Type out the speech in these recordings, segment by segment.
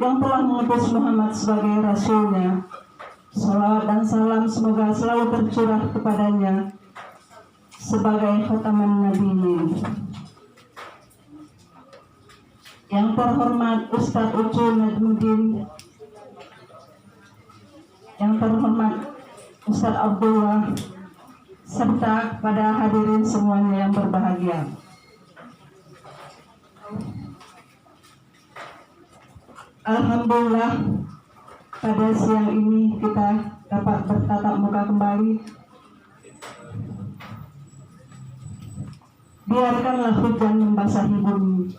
yang telah mengutus Muhammad sebagai Rasul-Nya. Salawat dan salam semoga selalu tercurah kepadanya sebagai khataman Nabi-Nya. Yang terhormat Ustadz Ucu Najmuddin, yang terhormat Ustadz Abdullah, serta pada hadirin semuanya yang berbahagia. Alhamdulillah, pada siang ini kita dapat bertatap muka kembali. Biarkanlah hujan membasahi bumi,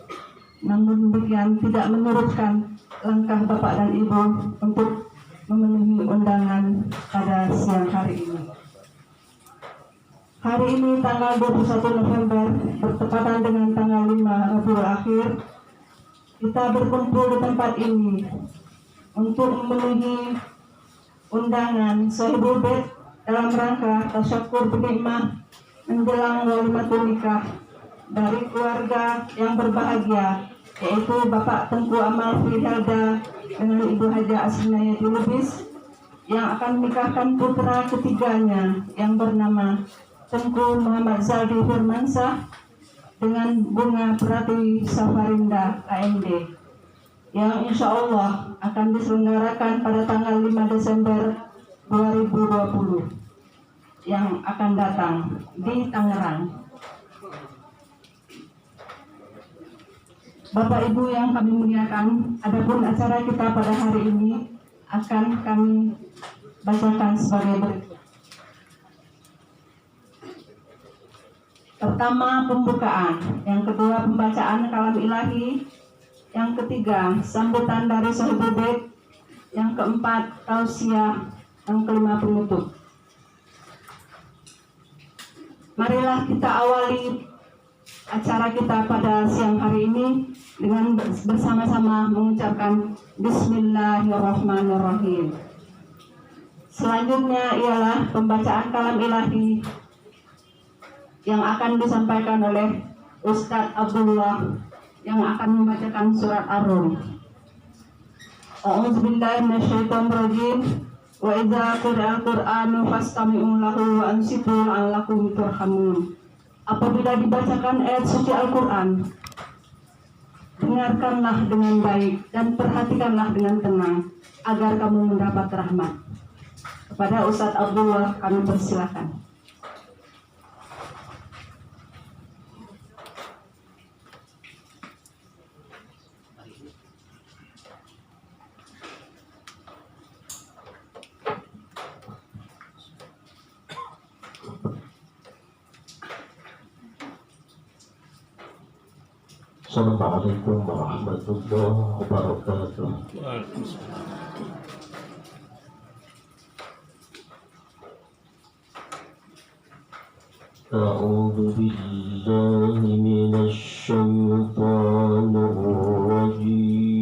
namun demikian tidak menyurutkan langkah Bapak dan Ibu untuk memenuhi undangan pada siang hari ini. Hari ini tanggal 21 November bertepatan dengan tanggal 5 Rabiul Akhir, kita berkumpul di tempat ini untuk memenuhi undangan Sohibul Bait dalam rangka tasyakur binikmah menjelang walimatul nikah dari keluarga yang berbahagia, yaitu Bapak Tengku Amal Frihelda dengan Ibu Haja Asrinayati Lubis yang akan menikahkan putra ketiganya yang bernama Tengku Muhammad Zaldi Firmansyah dengan Bunga Prati Safarinda KMD, yang insya Allah akan diselenggarakan pada tanggal 5 Desember 2020 yang akan datang di Tangerang. Bapak Ibu yang kami muliakan, adapun acara kita pada hari ini akan kami bacakan sebagai berikut. Pertama, pembukaan. Yang kedua, pembacaan kalam ilahi. Yang ketiga, sambutan dari Sohibul Bait. Yang keempat, tausiah. Yang kelima, penutup. Marilah kita awali acara kita pada siang hari ini dengan bersama-sama mengucapkan Bismillahirrahmanirrahim. Selanjutnya ialah pembacaan kalam ilahi yang akan disampaikan oleh Ustadz Abdullah yang akan membacakan surat Ar-Rum. A'udzubillahi minasyaitonirrajim. Wa idza qira'al Qur'anu fastami'u lahu wa ansitu la'allakum turhamun. Apabila dibacakan ayat suci Al-Qur'an, dengarkanlah dengan baik dan perhatikanlah dengan tenang agar kamu mendapat rahmat. Kepada Ustadz Abdullah kami persilakan. Assalamualaikum warahmatullahi wabarakatuh. A'udzu billahi minasy syaithanir rajim.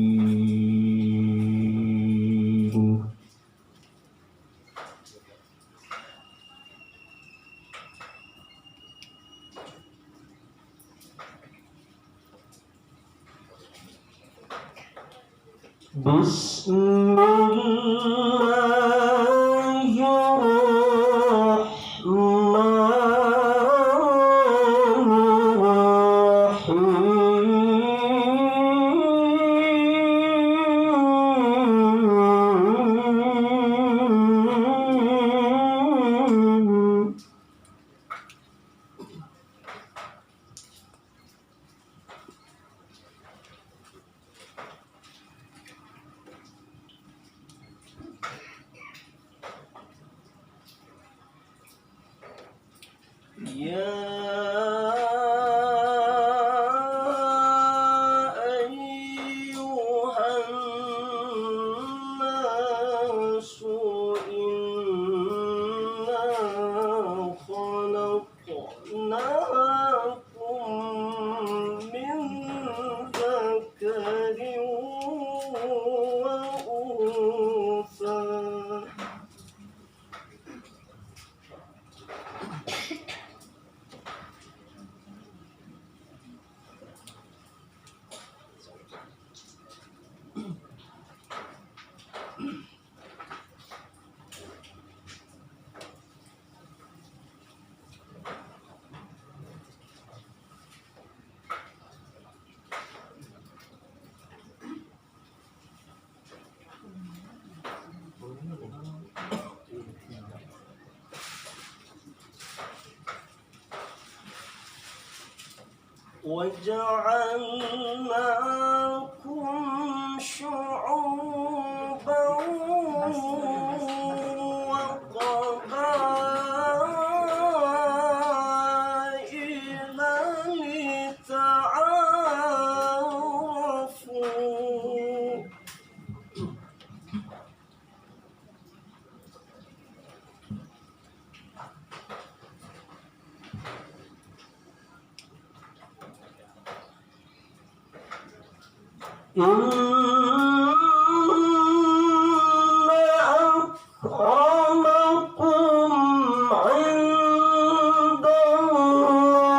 وجعلناكم شعوبا وقبائل لتعارفوا إن أكرمكم عند الله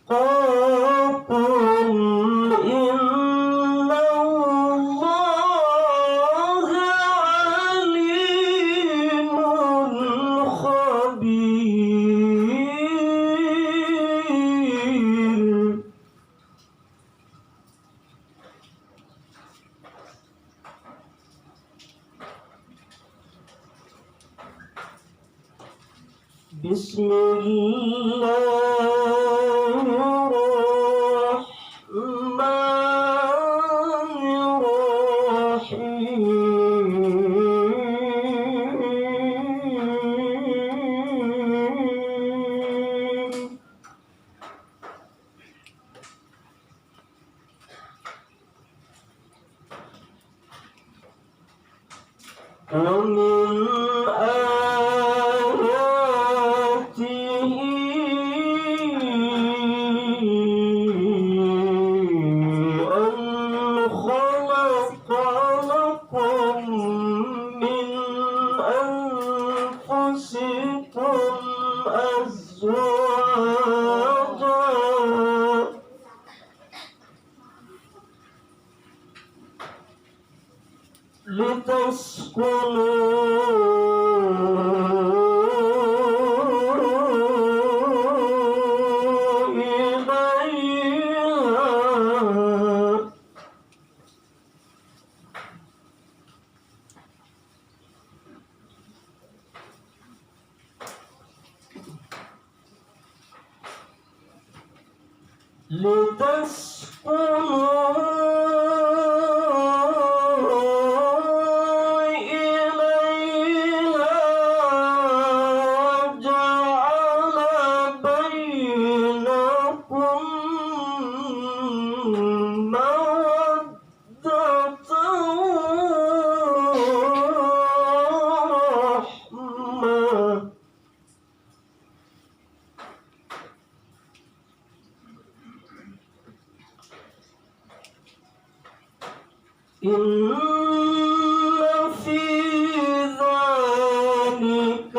أتقاكم إن الله عليم خبير. بسم الله الرحمن الرحيم ومن آياته أن خلق لكم من أنفسكم أزواجا لتسكنوا إليها وجعل بينكم مودة ورحمة إن في ذلك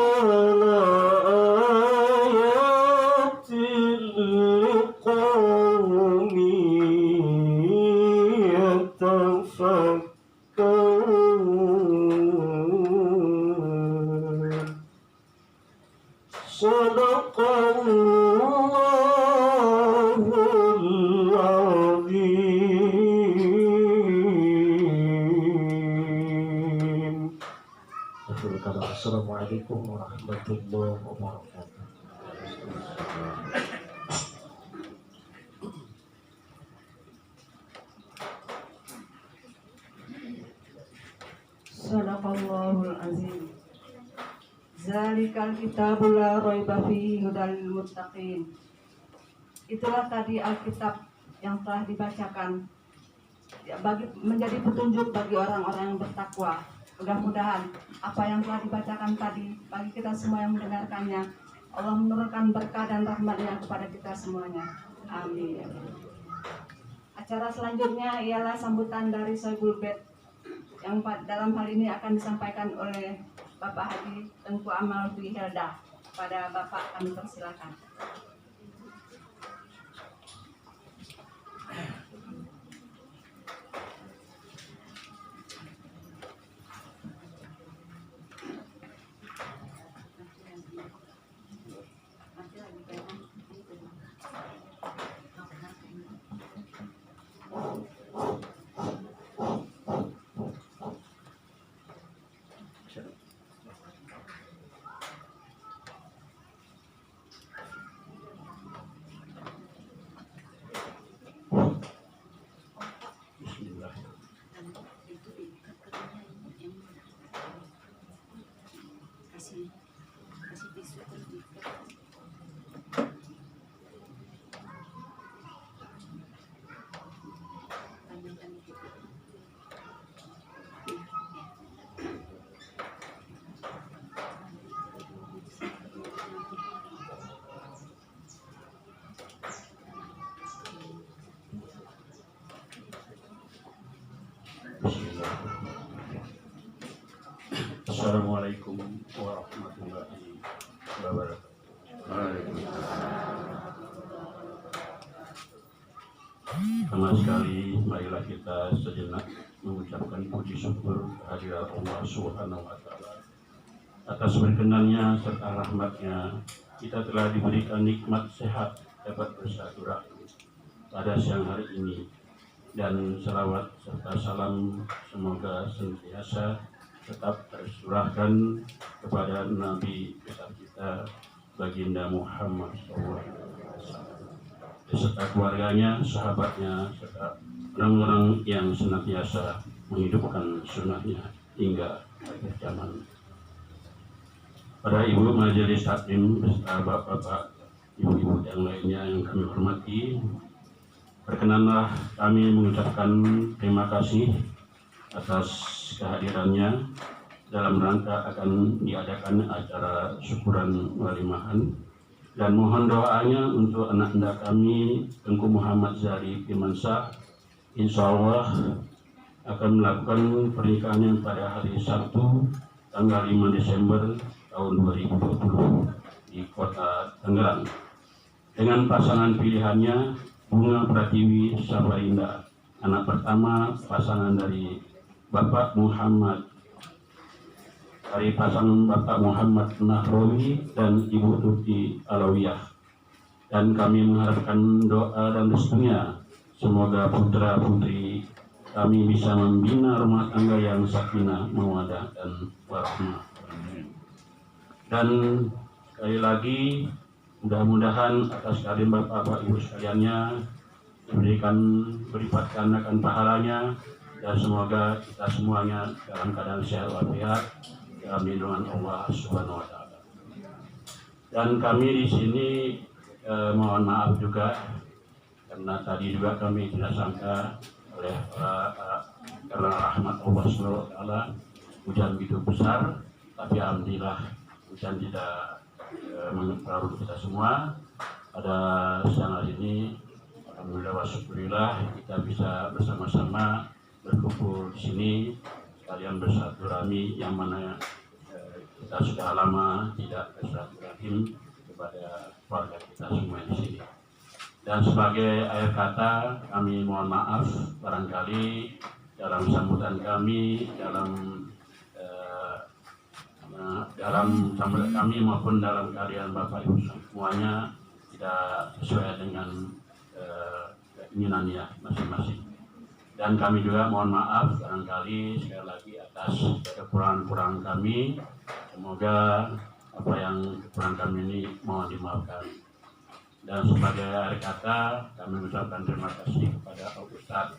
لآيات لقوم يتفكرون. صدق الله العظيم. Assalamualaikum warahmatullahi wabarakatuh. Sadaqallahul azim. Zalikal kitabul la raiba fihi hudal lil muttaqin. Itulah tadi Alkitab yang telah dibacakan menjadi petunjuk bagi orang-orang yang bertakwa. Mudah-mudahan apa yang telah dibacakan tadi bagi kita semua yang mendengarkannya, Allah menurunkan berkah dan rahmat-Nya kepada kita semuanya. Amin. Acara selanjutnya ialah sambutan dari Soebul Bed yang dalam hal ini akan disampaikan oleh Bapak Haji Tengku Amal Dwi Helda. Pada Bapak kami persilakan. Assalamualaikum warahmatullahi wabarakatuh. Pertama sekali, marilah kita sejenak mengucapkan puji syukur kehadirat Allah Subhanahu wa Ta'ala atas berkenannya serta rahmatnya. Kita telah diberikan nikmat sehat dapat bersilaturahmi pada siang hari ini, dan salawat serta salam semoga senantiasa tetap tercurahkan kepada Nabi besar kita Baginda Muhammad SAW beserta keluarganya, sahabatnya, serta orang-orang yang senantiasa menghidupkan sunnahnya hingga akhir zaman. Para ibu majelis taklim beserta bapak-bapak, ibu-ibu yang lainnya yang kami hormati, perkenanlah kami mengucapkan terima kasih atas kehadirannya dalam rangka akan diadakan acara syukuran walimahan, dan mohon doanya untuk anak-anak kami Tengku Muhammad Zarif Imansyah, insya Allah akan melakukan pernikahannya pada hari Sabtu tanggal 5 Desember tahun 2020 di kota Tangerang dengan pasangan pilihannya Bunga Pratiwi Sabarinda, anak pertama pasangan dari Bapak Muhammad Nahrawi dan Ibu Tuti Alawiyah. Dan kami mengharapkan doa dan restunya, semoga putra putri kami bisa membina rumah tangga yang sakinah, mawaddah dan warahmah. Dan sekali lagi mudah-mudahan atas kehadiran Bapak Ibu sekaliannya diberikan berlipat gandakan pahalanya, dan semoga kita semuanya dalam keadaan sehat walafiat dalam lindungan Allah Subhanahu wa Ta'ala. Dan kami di sini mohon maaf juga karena tadi juga kami tidak sangka oleh karena rahmat Allah Subhanahu wa Ta'ala hujan begitu besar, tapi alhamdulillah hujan tidak mengaruhi kita semua. Pada siang hari ini alhamdulillah wa syukurillah kita bisa bersama-sama berkumpul di sini sekalian bersilaturahmi, yang mana kita sudah lama tidak bersilaturahim kepada keluarga kita semua di sini. Dan sebagai akhir kata, kami mohon maaf barangkali dalam sambutan kami, dalam sambutan kami maupun dalam kehadiran Bapak Ibu semuanya tidak sesuai dengan keinginannya masing-masing. Dan kami juga mohon maaf barangkali sekali lagi atas kekurangan kami. Semoga apa yang kekurangan kami ini mohon dimaafkan. Dan sebagai akhir kata, kami mengucapkan terima kasih kepada Ustaz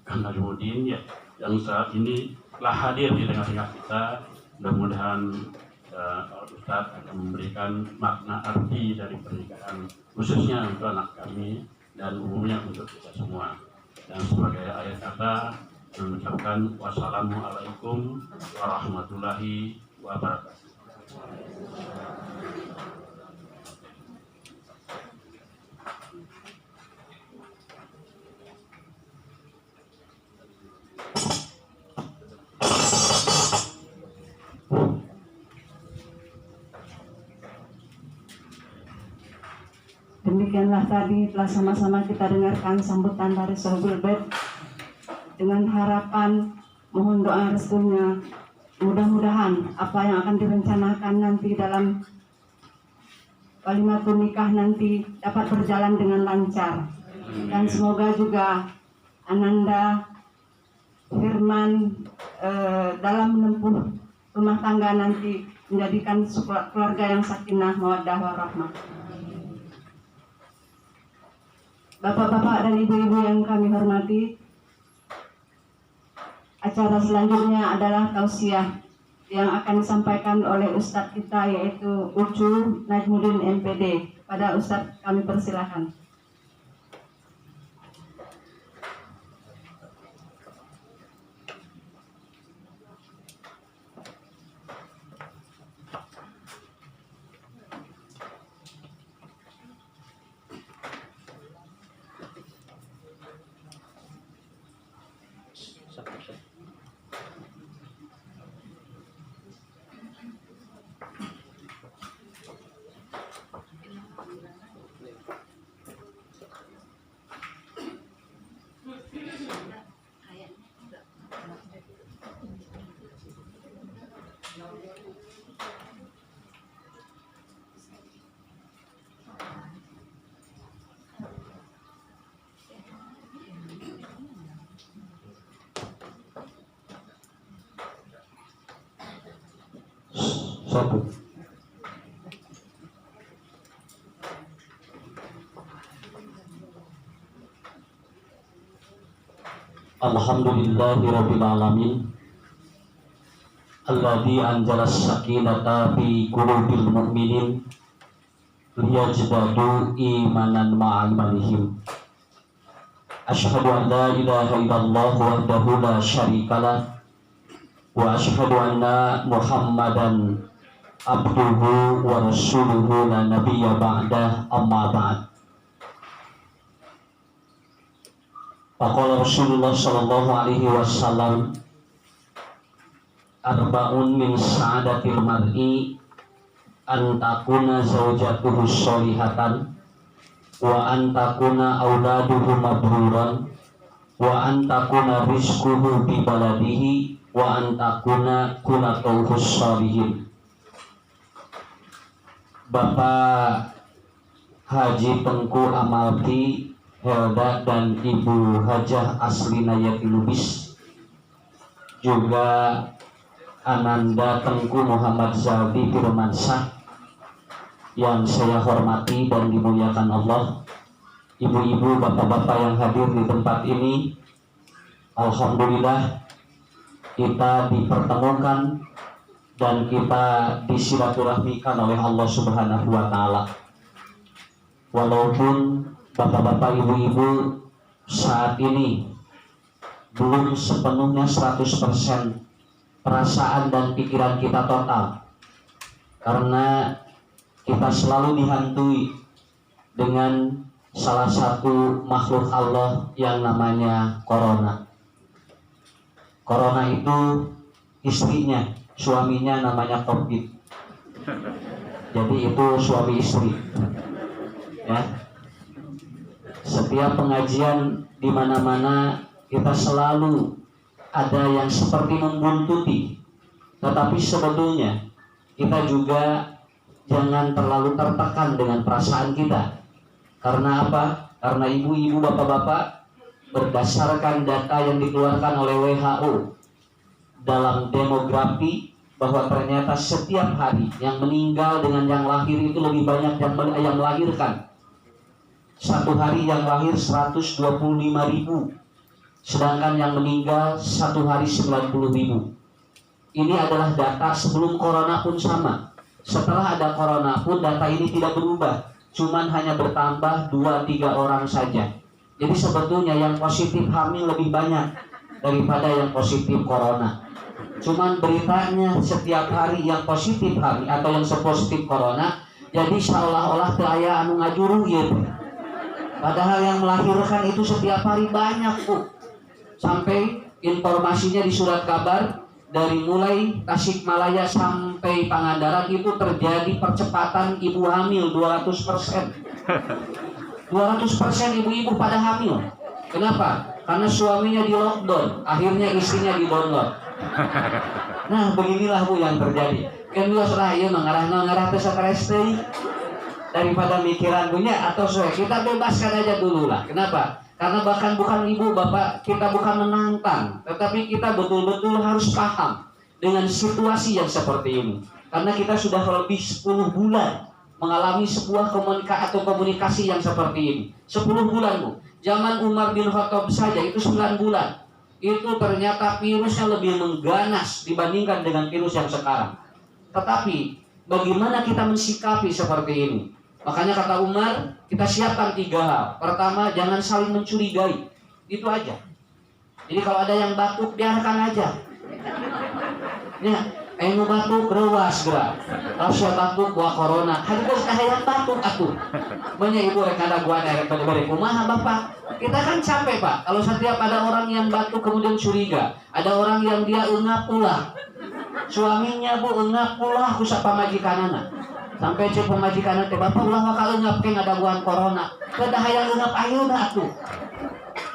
Najmuddin yang saat ini telah hadir di tengah-tengah kita. Mudah-mudahan Ustaz akan memberikan makna arti dari pernikahan, khususnya untuk anak kami dan umumnya untuk kita semua. Dan sebagai akhir kata, mengucapkan wassalamualaikum warahmatullahi wabarakatuh. Demikianlah tadi telah sama-sama kita dengarkan sambutan dari Sohibul Bait dengan harapan mohon doa restunya. Mudah-mudahan apa yang akan direncanakan nanti dalam walimatul nikah nanti dapat berjalan dengan lancar, dan semoga juga Ananda Firman dalam menempuh rumah tangga nanti menjadikan keluarga yang sakinah, mawaddah warahmah. Bapak-bapak dan ibu-ibu yang kami hormati, acara selanjutnya adalah tausiah yang akan disampaikan oleh Ustadz kita, yaitu Ucu Najmuddin MPD. Pada Ustadz kami persilahkan. 1. Alhamdulillahirabbil alamin. Alladzi anzala as-sakinata fi qulubil mu'minin liyazdadu imanan ma'a imanihim. Asyhadu an la ilaha illallah wahdahu la syarikalah wa asyhadu anna Muhammadan abduhu wa rasuluhu la nabiyya ba'dah, amma ba'd. Faqala Rasulullah sallallahu alaihi wasallam, arba'un min sa'adatil mar'i an takuna zaujatuhu sholihatan wa an takuna auladuhu mabruran wa an takuna rizquhu bi baladihi wa an takuna kunatuhu sholihin. Bapak Haji Tengku Amalti Helda dan Ibu Hajah Aslina Yati Lubis, juga Ananda Tengku Muhammad Zaldi Firmansyah yang saya hormati dan dimuliakan Allah, ibu-ibu, bapak-bapak yang hadir di tempat ini. Alhamdulillah kita dipertemukan dan kita disilaturahmikan oleh Allah Subhanahu wa Ta'ala. Walaupun bapak-bapak, ibu-ibu saat ini belum sepenuhnya 100% perasaan dan pikiran kita total, karena kita selalu dihantui dengan salah satu makhluk Allah yang namanya corona. Corona itu istrinya, suaminya namanya COVID. Jadi itu suami istri. Ya. Setiap pengajian di mana-mana kita selalu ada yang seperti membuntuti, tetapi sebetulnya kita juga jangan terlalu tertekan dengan perasaan kita. Karena apa? Karena ibu-ibu, bapak-bapak, berdasarkan data yang dikeluarkan oleh WHO dalam demografi, bahwa ternyata setiap hari yang meninggal dengan yang lahir itu lebih banyak yang melahirkan. Satu hari yang lahir 125.000, sedangkan yang meninggal satu hari 90.000. Ini adalah data sebelum corona pun sama. Setelah ada corona pun data ini tidak berubah, cuman hanya bertambah 2-3 orang saja. Jadi sebetulnya yang positif hamil lebih banyak daripada yang positif corona. Cuman beritanya setiap hari yang positif hamil atau yang sepositif corona, jadi seolah-olah daya anu ngajuru gitu. Padahal yang melahirkan itu setiap hari banyak, Bu. Sampai informasinya di surat kabar, dari mulai Tasikmalaya sampai Pangandaran itu terjadi percepatan ibu hamil 200%. 200% ibu-ibu pada hamil. Kenapa? Karena suaminya di lockdown, akhirnya istrinya di download. Nah, beginilah Bu yang terjadi. Kan luas lah ya mengarah ke stres daripada mikiran punya atau kita bebaskan aja dulu lah. Kenapa? Karena bahkan bukan ibu bapak, kita bukan menantang, tetapi kita betul-betul harus paham dengan situasi yang seperti ini. Karena kita sudah lebih 10 bulan mengalami sebuah komunikasi yang seperti ini. 10 bulan, Bu. Zaman Umar bin Khattab saja itu 9 bulan. Itu ternyata virusnya lebih mengganas dibandingkan dengan virus yang sekarang. Tetapi bagaimana kita mensikapi seperti ini? Makanya kata Umar, kita siapkan 3 hal. Pertama, jangan saling mencurigai. Itu aja. Jadi kalau ada yang batuk, biarkan aja. Ya, mau batuk, rewas gerak. Kalau saya batuk, buah corona. Hadi bos yang batuk aku. Banyak ibu rekada gua ada rekada kumaha bapak. Kita kan capek Pak. Kalau setiap ada orang yang batuk kemudian curiga, ada orang yang dia engap pula. Suaminya Bu engap pula, aku sapa majikanana. Sampai cek pemajikan teh bapak ulah wakal engap keng ada buan corona. Kedah hayang engap ayeuna atuh.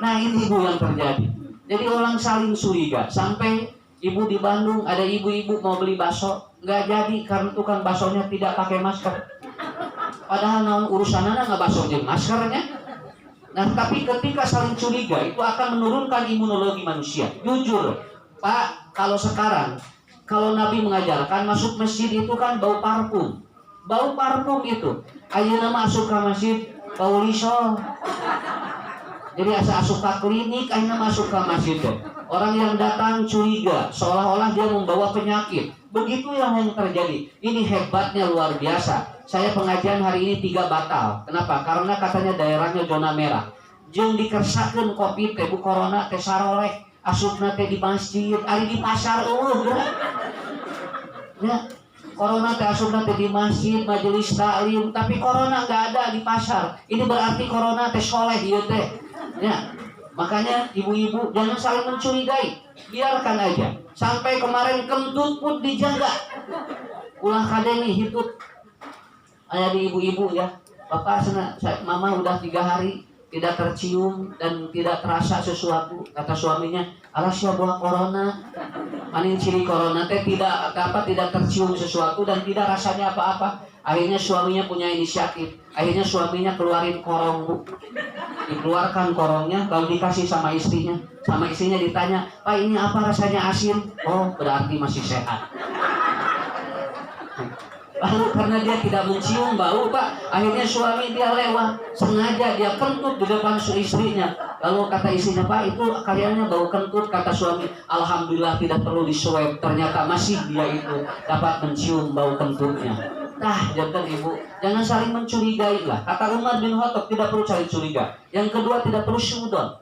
Nah ini Bu yang terjadi. Jadi orang saling curiga. Sampai ibu di Bandung ada ibu-ibu mau beli bakso, nggak jadi karena tukang baksonya tidak pakai masker. Padahal naon urusanana nggak bakso jeung maskernya. Nah tapi ketika saling curiga itu akan menurunkan imunologi manusia. Jujur Pak, kalau sekarang Kalau Nabi mengajarkan masuk masjid itu kan bau parfum. Bau parfum itu. Ayeuna masuk ke masjid bau lisol. Jadi asup ke klinik, ayeuna masuk ke masjid. Orang yang datang curiga, seolah-olah dia membawa penyakit. Begitu yang terjadi. Ini hebatnya luar biasa. Saya pengajian hari ini 3 batal. Kenapa? Karena katanya daerahnya zona merah. Jeung dikersakeun Covid teh bu corona teh saroleh, asupna teh di masjid, ari di pasar geura. Ya, corona teh asupna teh di masjid, majelis taklim, tapi corona enggak ada di pasar. Ini berarti corona teh soleh ieu teh. Ya. Makanya ibu-ibu jangan saling mencurigai, biarkan aja. Sampai kemarin kentut pun dijaga. Ulah kadeni hitut. Aya di ibu-ibu ya. Bapak mama udah 3 hari tidak tercium dan tidak terasa sesuatu. Kata suaminya, alah sia buah corona. Manin ciri corona teh tidak tercium sesuatu dan tidak rasanya apa-apa. Akhirnya suaminya punya inisiatif. Akhirnya suaminya keluarin korong, Bu. Dikeluarkan korongnya, lalu dikasih sama istrinya. Sama istrinya ditanya, Pak ini apa rasanya asin? Oh berarti masih sehat. Lalu karena dia tidak mencium bau Pak, akhirnya suami dia lewat, sengaja dia kentut di depan istrinya. Lalu kata istrinya, Pak itu kaliannya bau kentut. Kata suami, alhamdulillah tidak perlu diswab, ternyata masih dia itu dapat mencium bau kentutnya. Nah, jangan ibu, jangan saling mencurigai lah. Kata Umar bin Khattab, tidak perlu cari curiga. Yang kedua, tidak perlu syudon.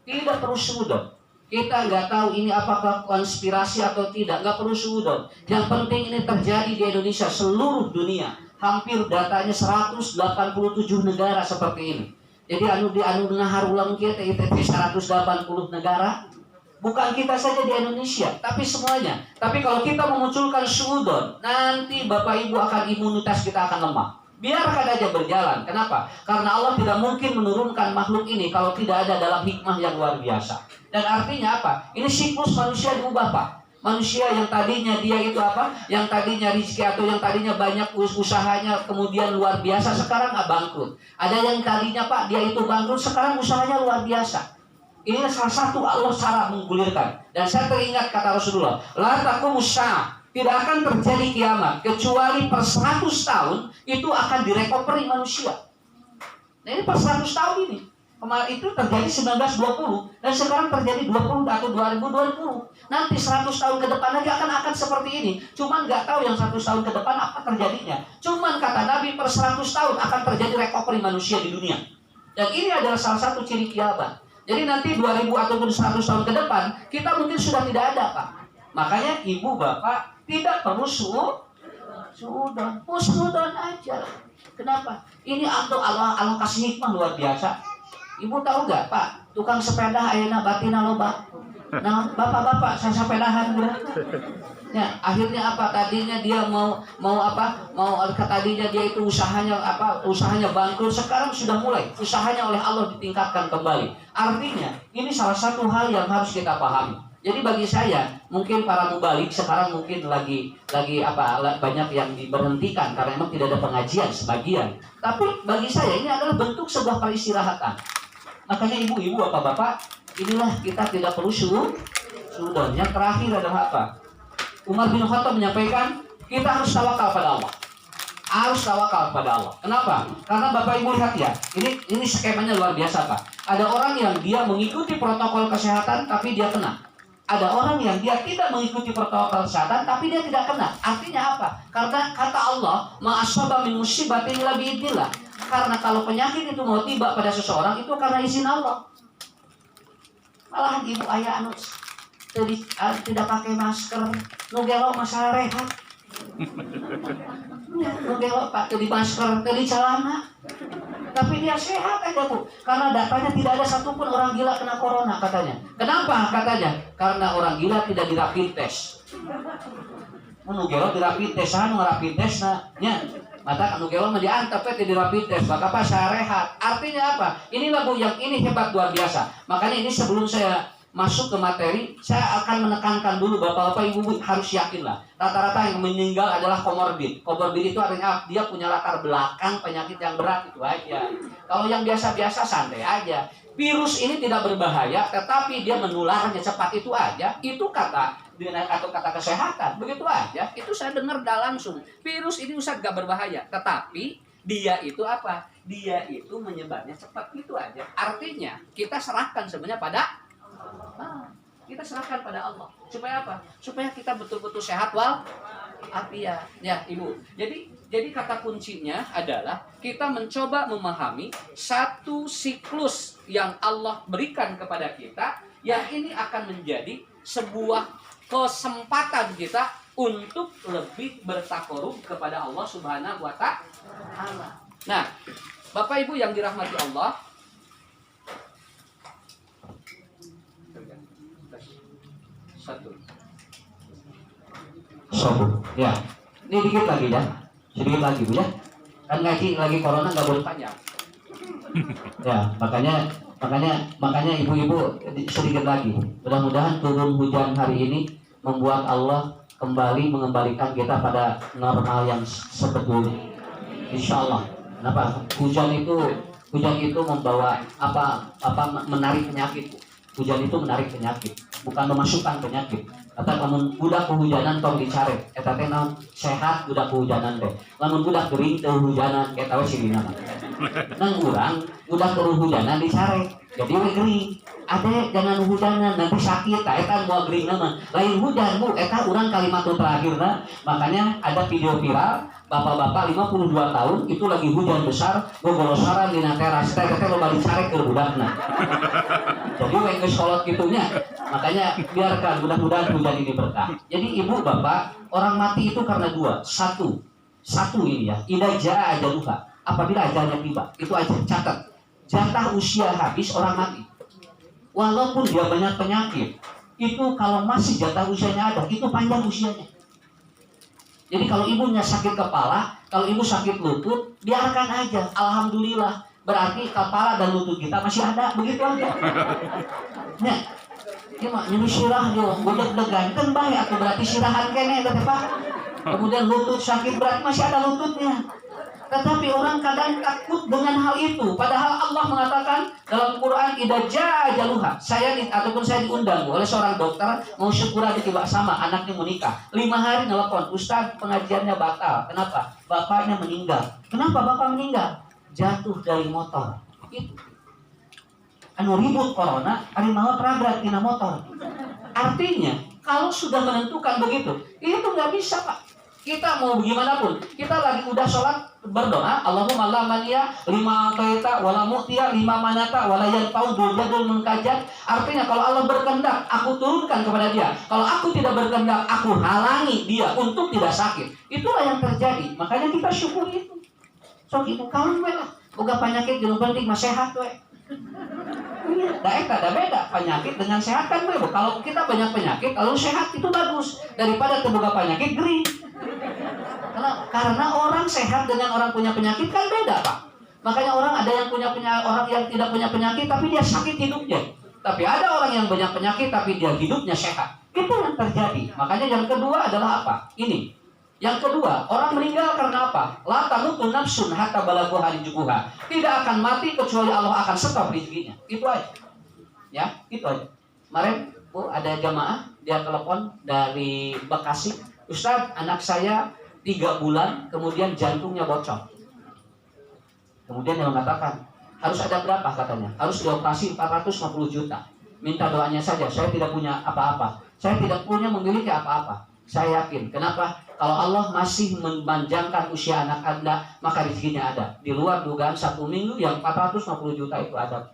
Tidak perlu syudon. Kita nggak tahu ini apakah konspirasi atau tidak, nggak perlu syudon. Yang penting ini terjadi di Indonesia, seluruh dunia. Hampir datanya 187 negara seperti ini. Jadi anu ngaharulang kita itu 180 negara. Bukan kita saja di Indonesia, tapi semuanya. Tapi kalau kita memunculkan syudon, nanti Bapak Ibu akan imunitas kita akan lemah. Biarkan aja berjalan. Kenapa? Karena Allah tidak mungkin menurunkan makhluk ini kalau tidak ada dalam hikmah yang luar biasa. Dan artinya apa? Ini siklus manusia diubah Pak. Manusia yang tadinya dia itu apa? Yang tadinya rezeki atau yang tadinya banyak usahanya kemudian luar biasa, sekarang bangkrut. Ada yang tadinya Pak dia itu bangkrut, sekarang usahanya luar biasa. Ini salah satu Allah cara menggulirkan. Dan saya teringat kata Rasulullah, la taqumus saah, tidak akan terjadi kiamat kecuali per 100 tahun itu akan direkoveri manusia. Nah ini per 100 tahun ini. Kemarin itu terjadi 1920 dan sekarang terjadi 20 atau 2020. Nanti 100 tahun ke depan lagi akan seperti ini. Cuman nggak tahu yang 100 tahun ke depan apa terjadinya. Cuman kata Nabi per 100 tahun akan terjadi recovery manusia di dunia. Dan ini adalah salah satu ciri kiamat. Jadi nanti 2000 ataupun 100 tahun ke depan kita mungkin sudah tidak ada Pak. Makanya ibu bapak tidak perlu sudon aja. Kenapa? Ini Allah kasih hikmah luar biasa. Ibu tahu nggak Pak, tukang sepeda ayeuna batina loba. Nah bapak-bapak saya sepedahan ya, akhirnya apa? Tadinya dia mau tadinya dia itu usahanya bangkrut, sekarang sudah mulai usahanya oleh Allah ditingkatkan kembali. Artinya ini salah satu hal yang harus kita pahami. Jadi bagi saya mungkin para mubalik sekarang mungkin lagi banyak yang diberhentikan karena memang tidak ada pengajian sebagian. Tapi bagi saya ini adalah bentuk sebuah peristirahatan. Makanya ibu-ibu bapak-bapak, inilah kita tidak perlu sudon. Yang terakhir adalah apa? Umar bin Khattab menyampaikan kita harus tawakal pada Allah. Harus tawakal pada Allah. Kenapa? Karena Bapak Ibu lihat ya, ini skemanya luar biasa Pak. Ada orang yang dia mengikuti protokol kesehatan tapi dia kena. Ada orang yang dia tidak mengikuti protokol kesehatan tapi dia tidak kena. Artinya apa? Karena kata Allah, ma asaba min musibatin illa biidznillah. Karena kalau penyakit itu mau tiba pada seseorang itu karena izin Allah. Malah ibu ayah tidak pakai masker, nugelo masalah rehat. Nugelo pakai di masker, di celana. Tapi dia sehat aja Bu. Karena datanya tidak ada satupun orang gila kena corona katanya. Kenapa katanya? Karena orang gila tidak di rapid test. Nugelo di rapid test, rapid test nya. Mata nugelo mah diantep di rapid test, maka apa saya rehat. Artinya apa? Inilah Bu yang ini hebat luar biasa. Makanya ini sebelum saya masuk ke materi, saya akan menekankan dulu bapak-bapak ibu harus yakinlah. Rata-rata yang meninggal adalah komorbid. Komorbid itu artinya dia punya latar belakang penyakit yang berat, itu aja. Kalau yang biasa-biasa santai aja. Virus ini tidak berbahaya, tetapi dia menularnya cepat, itu aja. Itu kata atau kata kesehatan, begitu aja. Itu saya dengar langsung. Virus ini Ustaz gak berbahaya, tetapi dia itu apa? Dia itu menyebarnya cepat, gitu aja. Artinya kita serahkan sebenarnya pada kita serahkan pada Allah. Supaya apa? Supaya kita betul-betul sehat wal afiat. Ya, Ibu. Jadi kata kuncinya adalah kita mencoba memahami satu siklus yang Allah berikan kepada kita, yang ini akan menjadi sebuah kesempatan kita untuk lebih bertakarub kepada Allah Subhanahu wa Ta'ala. Nah, Bapak Ibu yang dirahmati Allah, satu. Ya, ini dikit lagi ya, sedikit lagi Bu ya. Kan ngaji lagi corona nggak boleh panjang. Ya, makanya ibu-ibu sedikit lagi. Mudah-mudahan turun hujan hari ini membuat Allah kembali mengembalikan kita pada normal yang sebetulnya. Insya Allah. Kenapa? Hujan itu membawa menarik penyakit. Hujan itu menarik penyakit, bukan memasukkan penyakit. Kata lamun budak kehujanan tong dicari, eta teh naon sehat budak kehujanan teh. Lamun budak gering teu hujanan, eta we silina mah. Nang urang budak kehujanan dicari, jadi we gering. Ade jangan hujanan nanti sakit, eta moal gering mah. Lain hujan Bu, eta urang kalimat terakhirna. Makanya ada video viral, bapak-bapak 52 tahun itu lagi hujan besar, gogolosaran dina teras teh loba dicari ke budakna. Jadi we geus kolot kitunya. Makanya biarkan, mudah-mudahan hujan ini berkah. Jadi ibu bapak, orang mati itu karena dua. Satu ini ya, idza jaa ajaluha, apabila ajalnya tiba. Itu aja catat. Jatah usia habis orang mati. Walaupun dia banyak penyakit, itu kalau masih jatah usianya ada, itu panjang usianya. Jadi kalau ibunya sakit kepala, kalau ibu sakit lutut, biarkan aja. Alhamdulillah, berarti kepala dan lutut kita masih ada, begitu aja. Nah, ya mak nyeri sirah jo, godeg-degan kan bae atau berarti sirahan kene teh Pak. Kemudian lutut sakit berarti masih ada lututnya. Tetapi orang kadang takut dengan hal itu. Padahal Allah mengatakan dalam Quran idza jaa ajaluha. Saya diundang oleh seorang dokter mau syukuran di tiba sama anaknya mau nikah. 5 hari nelpon, Ustaz pengajiannya batal. Kenapa? Bapaknya meninggal. Kenapa bapak meninggal? Jatuh dari motor. Itu. Anu ribut corona, ari maot ragrat dina motor. Artinya, kalau sudah menentukan begitu, itu nggak bisa Pak. Kita mau bagaimanapun, kita lagi udah sholat berdoa, Allahumma la maniya lima ataita wala mu'tiya lima manata wala yanfa'u dzul munkajat. Artinya kalau Allah berkehendak, aku turunkan kepada dia. Kalau aku tidak berkehendak, aku halangi dia untuk tidak sakit. Itulah yang terjadi. Makanya kita syukuri itu. So itu kawan we lah. Boga penyakit jeung penting mah sehat we. Ada beda penyakit dengan sehat kan beda. Kalau kita banyak penyakit, kalau sehat itu bagus daripada terbuka penyakit gering. Karena orang sehat dengan orang punya penyakit kan beda Pak. Makanya orang ada yang punya orang yang tidak punya penyakit tapi dia sakit hidupnya. Tapi ada orang yang banyak penyakit tapi dia hidupnya sehat. Itu yang terjadi. Makanya yang kedua adalah apa? Ini. Yang kedua, orang meninggal karena apa? La tamutu nafsun hatta balagha rizquha. Tidak akan mati kecuali Allah akan stop rezekinya. Itu aja. Ya, itu aja. Kemarin Bu ada jamaah dia telepon dari Bekasi, Ustaz, anak saya 3 bulan kemudian jantungnya bocor. Kemudian dia mengatakan, harus ada berapa katanya? Harus dioperasi 450 juta. Minta doanya saja, saya tidak punya apa-apa. Saya tidak punya memiliki apa-apa. Saya yakin. Kenapa? Kalau Allah masih memanjangkan usia anak Anda, maka rezekinya ada. Di luar dugaan 1 minggu yang 450 juta itu ada.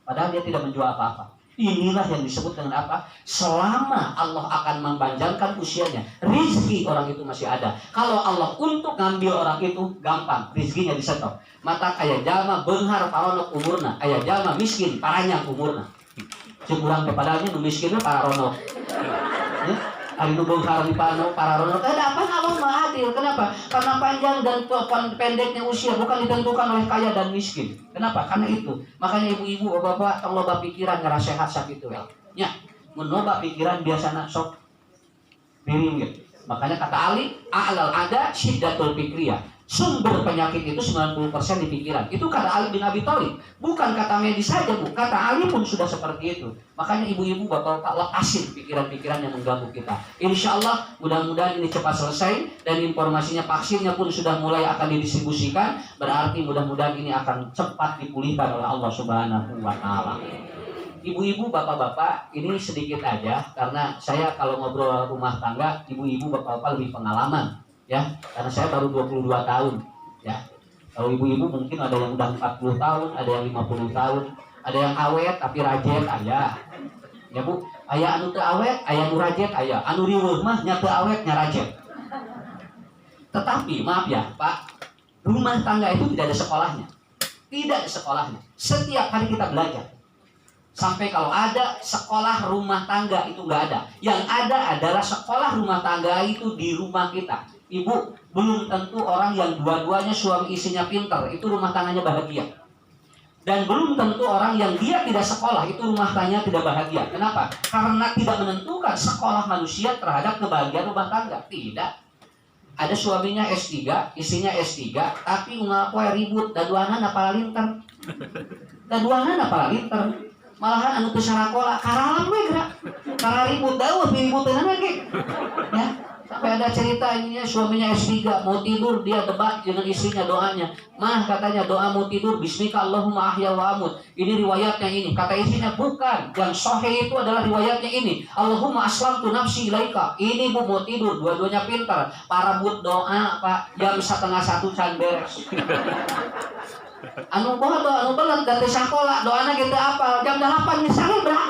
Padahal dia tidak menjual apa-apa. Inilah yang disebut dengan apa? Selama Allah akan memanjangkan usianya, rezeki orang itu masih ada. Kalau Allah untuk ngambil orang itu, gampang, rezekinya disetop. Mata aya jalma beunghar paronok umurna, aya jalma miskin paranyang umurna. Cek urang teh padahal nu miskinnya pararonok. Ari nu beunghar di pararonok. Ada apa Allah Maha Adil? Kenapa? Karena panjang dan pendeknya usia bukan ditentukan oleh kaya dan miskin. Kenapa? Karena itu. Makanya ibu-ibu, bapak-bapak, tong loba pikiran ngara sehat sakit itu ya. Nya, mun loba pikiran biasana sok piring gitu. Makanya kata Ali, a'lal ada syiddatul fikriyah. Sumber penyakit itu 90% di pikiran. Itu kata Ali bin Abi Thalib. Bukan kata medis saja, Bu. Kata Ali pun sudah seperti itu. Makanya ibu-ibu bapak-bapak lepasin pikiran-pikiran yang mengganggu kita. Insya Allah mudah-mudahan ini cepat selesai. Dan informasinya vaksinnya pun sudah mulai akan didistribusikan. Berarti mudah-mudahan ini akan cepat dipulihkan oleh Allah Subhanahu wa Ta'ala. Ibu-ibu, bapak-bapak, ini sedikit aja. Karena saya kalau ngobrol rumah tangga, ibu-ibu, bapak-bapak lebih pengalaman. Ya, karena saya baru 22 tahun, ya. Kalau ibu-ibu mungkin ada yang udah 40 tahun, ada yang 50 tahun, ada yang awet tapi rajet aya. Ya, Bu, aya anu teu awet, aya nu rajet aya. Anu riweuh mah nya teu awet nya rajet. Tetapi maaf ya, Pak, rumah tangga itu tidak ada sekolahnya. Tidak ada sekolahnya. Setiap hari kita belajar. Sampai kalau ada sekolah rumah tangga itu nggak ada. Yang ada adalah sekolah rumah tangga itu di rumah kita. Ibu, belum tentu orang yang dua-duanya suami istrinya pintar itu rumah tangganya bahagia. Dan belum tentu orang yang dia tidak sekolah itu rumah tangganya tidak bahagia. Kenapa? Karena tidak menentukan sekolah manusia terhadap kebahagiaan rumah tangga. Tidak. Ada suaminya S3, istrinya S3, tapi ngapoe ribut, daduanan apal linter. Daduanan apal linter. Malahan anu teu sarakola, karalam we geura. Kara ribut daeuh ributeunan ge. Ya. Sampai ada cerita ininya suaminya S3 mau tidur, dia debat dengan istrinya doanya. Mah katanya doa mau tidur bismika Allahumma ahya wa amut. Ini riwayatnya ini. Kata istrinya bukan. Yang sahih itu adalah riwayatnya ini. Allahumma aslamtu nafsi ilaika. Ini Bu mau tidur, dua-duanya pintar. Para but doa Pak jam 12:30 can beres. Anu bodoh, anu belet dari sekolah doanya kita hafal jam 8 misalnya berapa?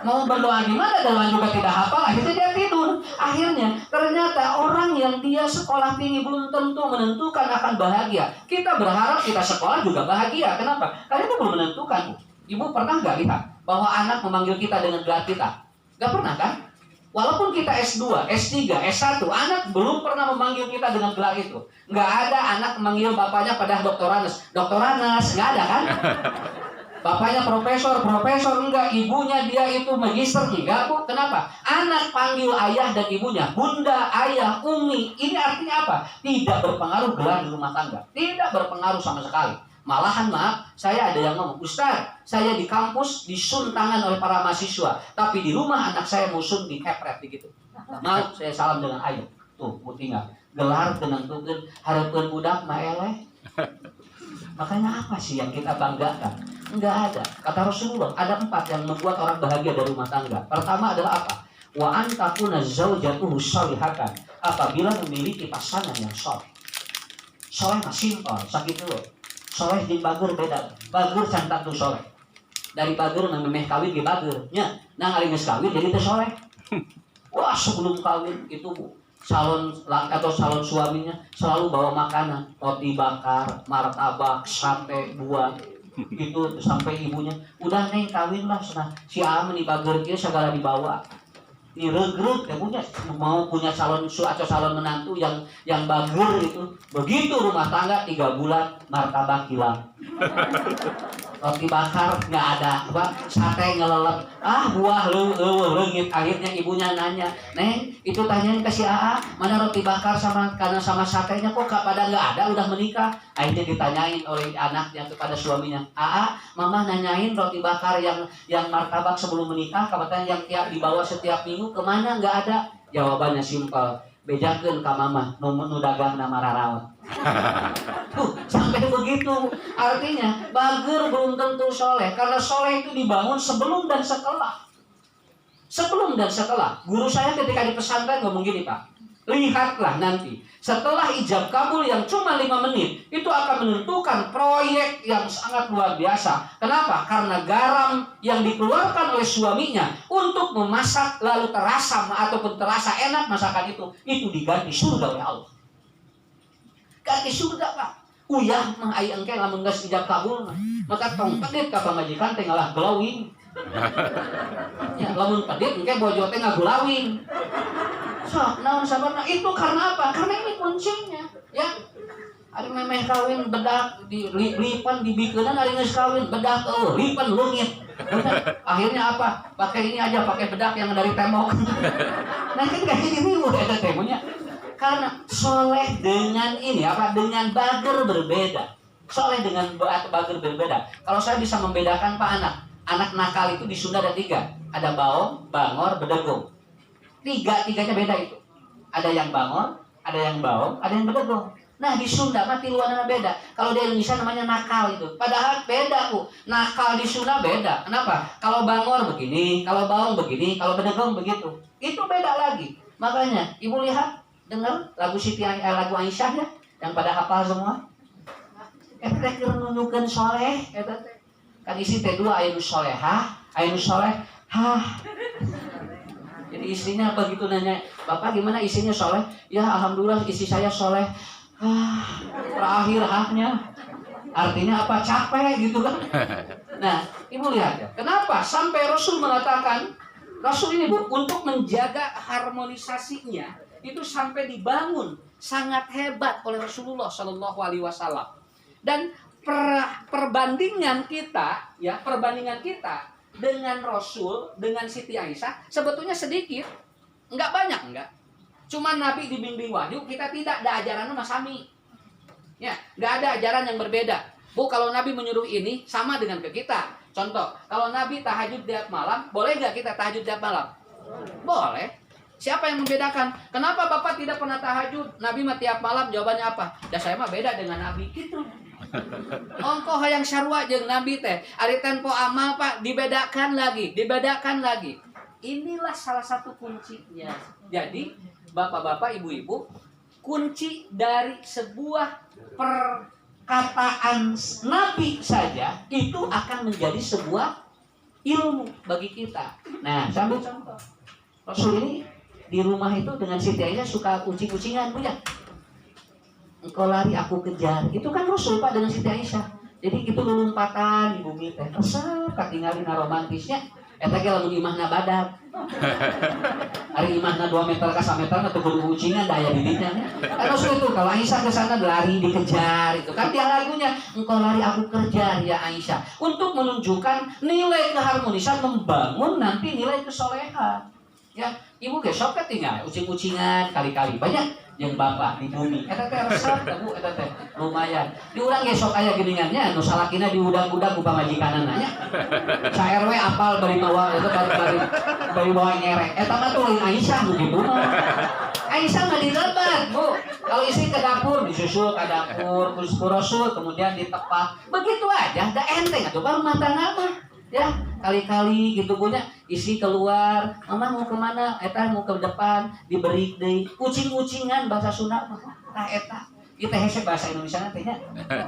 Mau berdoa gimana doa juga tidak hafal, akhirnya dia tidur. Akhirnya ternyata orang yang dia sekolah tinggi belum tentu menentukan akan bahagia. Kita berharap kita sekolah juga bahagia. Kenapa? Karena itu belum menentukan. Ibu pernah nggak lihat bahwa anak memanggil kita dengan gelar kita? Nggak pernah kan? Walaupun kita S2, S3, S1, anak belum pernah memanggil kita dengan gelar itu. Nggak ada anak memanggil bapaknya pada doktoranes. Doktoranes, nggak ada kan? Bapaknya profesor enggak. Ibunya dia itu magister, enggak Bu. Kenapa? Anak panggil ayah dan ibunya, bunda, ayah, umi. Ini artinya apa? Tidak berpengaruh gelar di rumah tangga. Tidak berpengaruh sama sekali. Malahan maaf, saya ada yang ngomong, Ustaz, saya di kampus disun tangan oleh para mahasiswa, tapi di rumah anak saya musun dikepret begitu. Mau saya salam dengan ayah. Tuh, Bu tinggal. Gelar dengan tukeun hareupeun budak mah eleh. Makanya apa sih yang kita banggakan? Enggak ada. Kata Rasulullah, ada 4 yang membuat orang bahagia dari rumah tangga. Pertama adalah apa? Wa antakuna zaujatuhu sholihatan. Apabila memiliki pasangan yang soleh. Soleh mah simpel, sakit dulu. Soleh jeung bager beda. Bager cantak tuh soleh. Dari bager memeh kawin ge bager. Nya, nang ari geus kawin jadi teu soleh. Wah, sebelum kawin itu Bu, calon atau calon suaminya selalu bawa makanan, roti bakar, martabak, sate, buah. Itu sampai ibunya, udah neng kawin lah sana. Si Amin di bager kieu segala dibawa. Diregrut ya punya mau punya calon atau calon menantu yang bager itu. Begitu rumah tangga 3 bulan martabak hilang. Roti bakar nggak ada, apa sate ngelelep, buah leungit. Akhirnya ibunya nanya, Neng itu tanyain ke si AA mana roti bakar sama satenya kok pada nggak ada udah menikah. Akhirnya ditanyain oleh anaknya kepada suaminya, AA mama nanyain roti bakar yang martabak sebelum menikah katanya yang tiap dibawa setiap minggu kemana nggak ada. Jawabannya simpel, bejakeun ka mama nu dagang nama raraot. Tuh, sampai begitu. Artinya bager belum tentu soleh, karena soleh itu dibangun sebelum dan setelah. Sebelum dan setelah. Guru saya ketika di pesantren ngomong gini, Pak, lihatlah nanti setelah ijab kabul yang cuma 5 menit itu akan menentukan proyek yang sangat luar biasa. Kenapa? Karena garam yang dikeluarkan oleh suaminya untuk memasak lalu terasa ataupun terasa enak masakan itu diganti surga oleh Allah. Ganti surga Pak. Uyah mah aya engke lamun geus ijab kabul mah. Maka tong pedit ka pamajikan teh ngalah glowing. Ya, lamun pedit engke bojo teh ngagulawing. So, naon sabarna itu karena apa? Karena ini kuncinya, ya. Ari memeh kawin bedak lipan dibikeunan ari geus kawin bedak lipan leungit. Akhirnya apa? Pakai ini aja, pakai bedak yang dari tembok. Nah kan kayak gini udah ada temonya. Karena soleh dengan ini apa? Dengan bager berbeda. Soleh dengan bager berbeda. Kalau saya bisa membedakan Pak anak nakal itu di Sunda ada 3. Ada baong, bangor, bedegong. Tiganya beda itu. Ada yang bangor, ada yang baong, ada yang bedegong. Nah di Sunda mah tiluannya beda. Kalau di Indonesia namanya nakal itu. Padahal beda Bu. Nakal di Sunda beda. Kenapa? Kalau bangor begini, kalau baong begini, kalau bedegong begitu. Itu beda lagi. Makanya Ibu lihat, dengar lagu lagu Aisyah ya, yang pada hafal semua. Teh keur nunjukkeun soleh, eta teh. Kan isi teh 2 aya nu solehah, aya nu soleh. Jadi istrinya apa gitu nanya, "Bapak gimana isinya soleh?" "Ya alhamdulillah isi saya soleh." Terakhir haknya artinya apa? Capek gitu kan. Nah Ibu lihat ya, kenapa sampai Rasul mengatakan, Rasul ini Bu, untuk menjaga harmonisasinya itu sampai dibangun sangat hebat oleh Rasulullah Shallallahu Alaihi Wasallam. Dan perbandingan kita dengan Rasul, dengan Siti Aisyah sebetulnya sedikit, nggak banyak, nggak. Cuma Nabi dibimbing wahyu, kita tidak ada ajaran masami. Ya, nggak ada ajaran yang berbeda. Bu, kalau Nabi menyuruh ini sama dengan ke kita. Contoh, kalau Nabi tahajud tiap malam, boleh nggak kita tahajud tiap malam? Boleh. Siapa yang membedakan? Kenapa Bapak tidak pernah tahajud? Nabi mah tiap malam, jawabannya apa? "Dah saya mah beda dengan Nabi." Gitu. Ongko hayang sarua jeung Nabi teh. Ari tempo amal Pak dibedakan lagi. Inilah salah satu kuncinya. Jadi, Bapak-bapak, Ibu-ibu, kunci dari sebuah perkataan Nabi saja itu akan menjadi sebuah ilmu bagi kita. Nah, sambil contoh. Rasul ini di rumah itu dengan Siti Aisyah suka kucing-kucingan, Bu ya. "Engkau lari aku kejar." Itu kan Rasul Pak dengan Siti Aisyah. Jadi itu lulumpatan di bumi teh. Resep katingali romantisnya. Eta ge lamun imahna badak. Ari imahna 2 meter ka 1 meter atau kudu kucingan daya didinya. Kan Rasul itu kalau Aisyah ke sana lari dikejar itu. Kan dia lagunya, "Engkau lari aku kejar ya Aisyah." Untuk menunjukkan nilai keharmonisan, membangun nanti nilai kesolehan. Ya, Ibu ge sok tinggal ucing-ucingan kali-kali banyak yang Bapak di bumi. Eta teh resep Bu, eta teh lumayan. Di urang ge sok aya geuningannya nu salakina diudag-udag ku pamajikanana nya. Sa RW apal bari bawa eta bari bawa ngerek. Eta mah tuh lain Aisyah begitu mah. Aisyah mah dilebat, Bu. Kalau isi ke dapur disusul ke dapur, terus ke Rasul kemudian ditepak. Begitu aja, da enteng atuh baru rumah tangga mah. Ya, kali-kali gitu punya isi keluar, "Mama mau kemana?" "Eta mau ke depan." Diberi deui kucing-kucingan bahasa Sunda mah. Tah eta kita hese bahasa Indonesia teh nya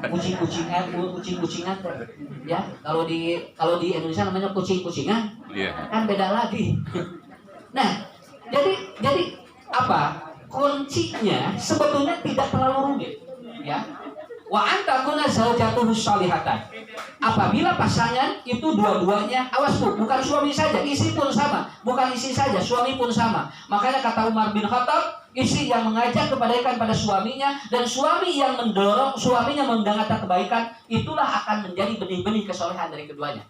kucing-kucingan teh. Ya, kalau di Indonesia namanya kucing-kucingan. Kan beda lagi. Nah, jadi apa? Kuncinya sebetulnya tidak terlalu rumit, ya. Wa antakuna zaujatuhu sholihatan. Apabila pasangan itu dua-duanya, awas Bu, bukan suami saja, istri pun sama. Bukan istri saja, suami pun sama. Makanya kata Umar bin Khattab, istri yang mengajak kebaikan pada suaminya dan suami yang mendorong suaminya mengangkat kebaikan, itulah akan menjadi benih-benih kesolehan dari keduanya.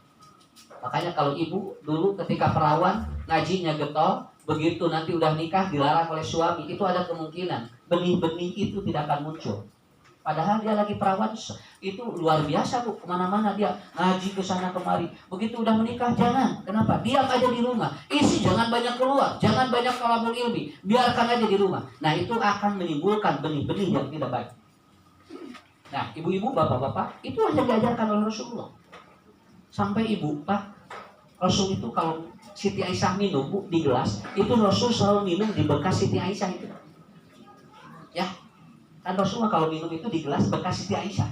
Makanya kalau ibu dulu ketika perawan ngajinya getol, begitu nanti udah nikah dilarang oleh suami, itu ada kemungkinan benih-benih itu tidak akan muncul. Padahal dia lagi perawan, itu luar biasa Bu, kemana-mana dia ngaji ke sana kemari. Begitu udah menikah jangan, kenapa? Diam aja di rumah, isi jangan banyak keluar, jangan banyak talabul ilmi, biarkan aja di rumah. Nah itu akan menimbulkan benih-benih yang tidak baik. Nah ibu-ibu, bapak-bapak, itu yang diajarkan oleh Rasulullah. Sampai ibu, Pak, Rasul itu kalau Siti Aisyah minum Bu di gelas, itu Rasul selalu minum di bekas Siti Aisyah itu. Ya. Kan Rasulullah kalau minum itu di gelas bekas Siti Aisyah.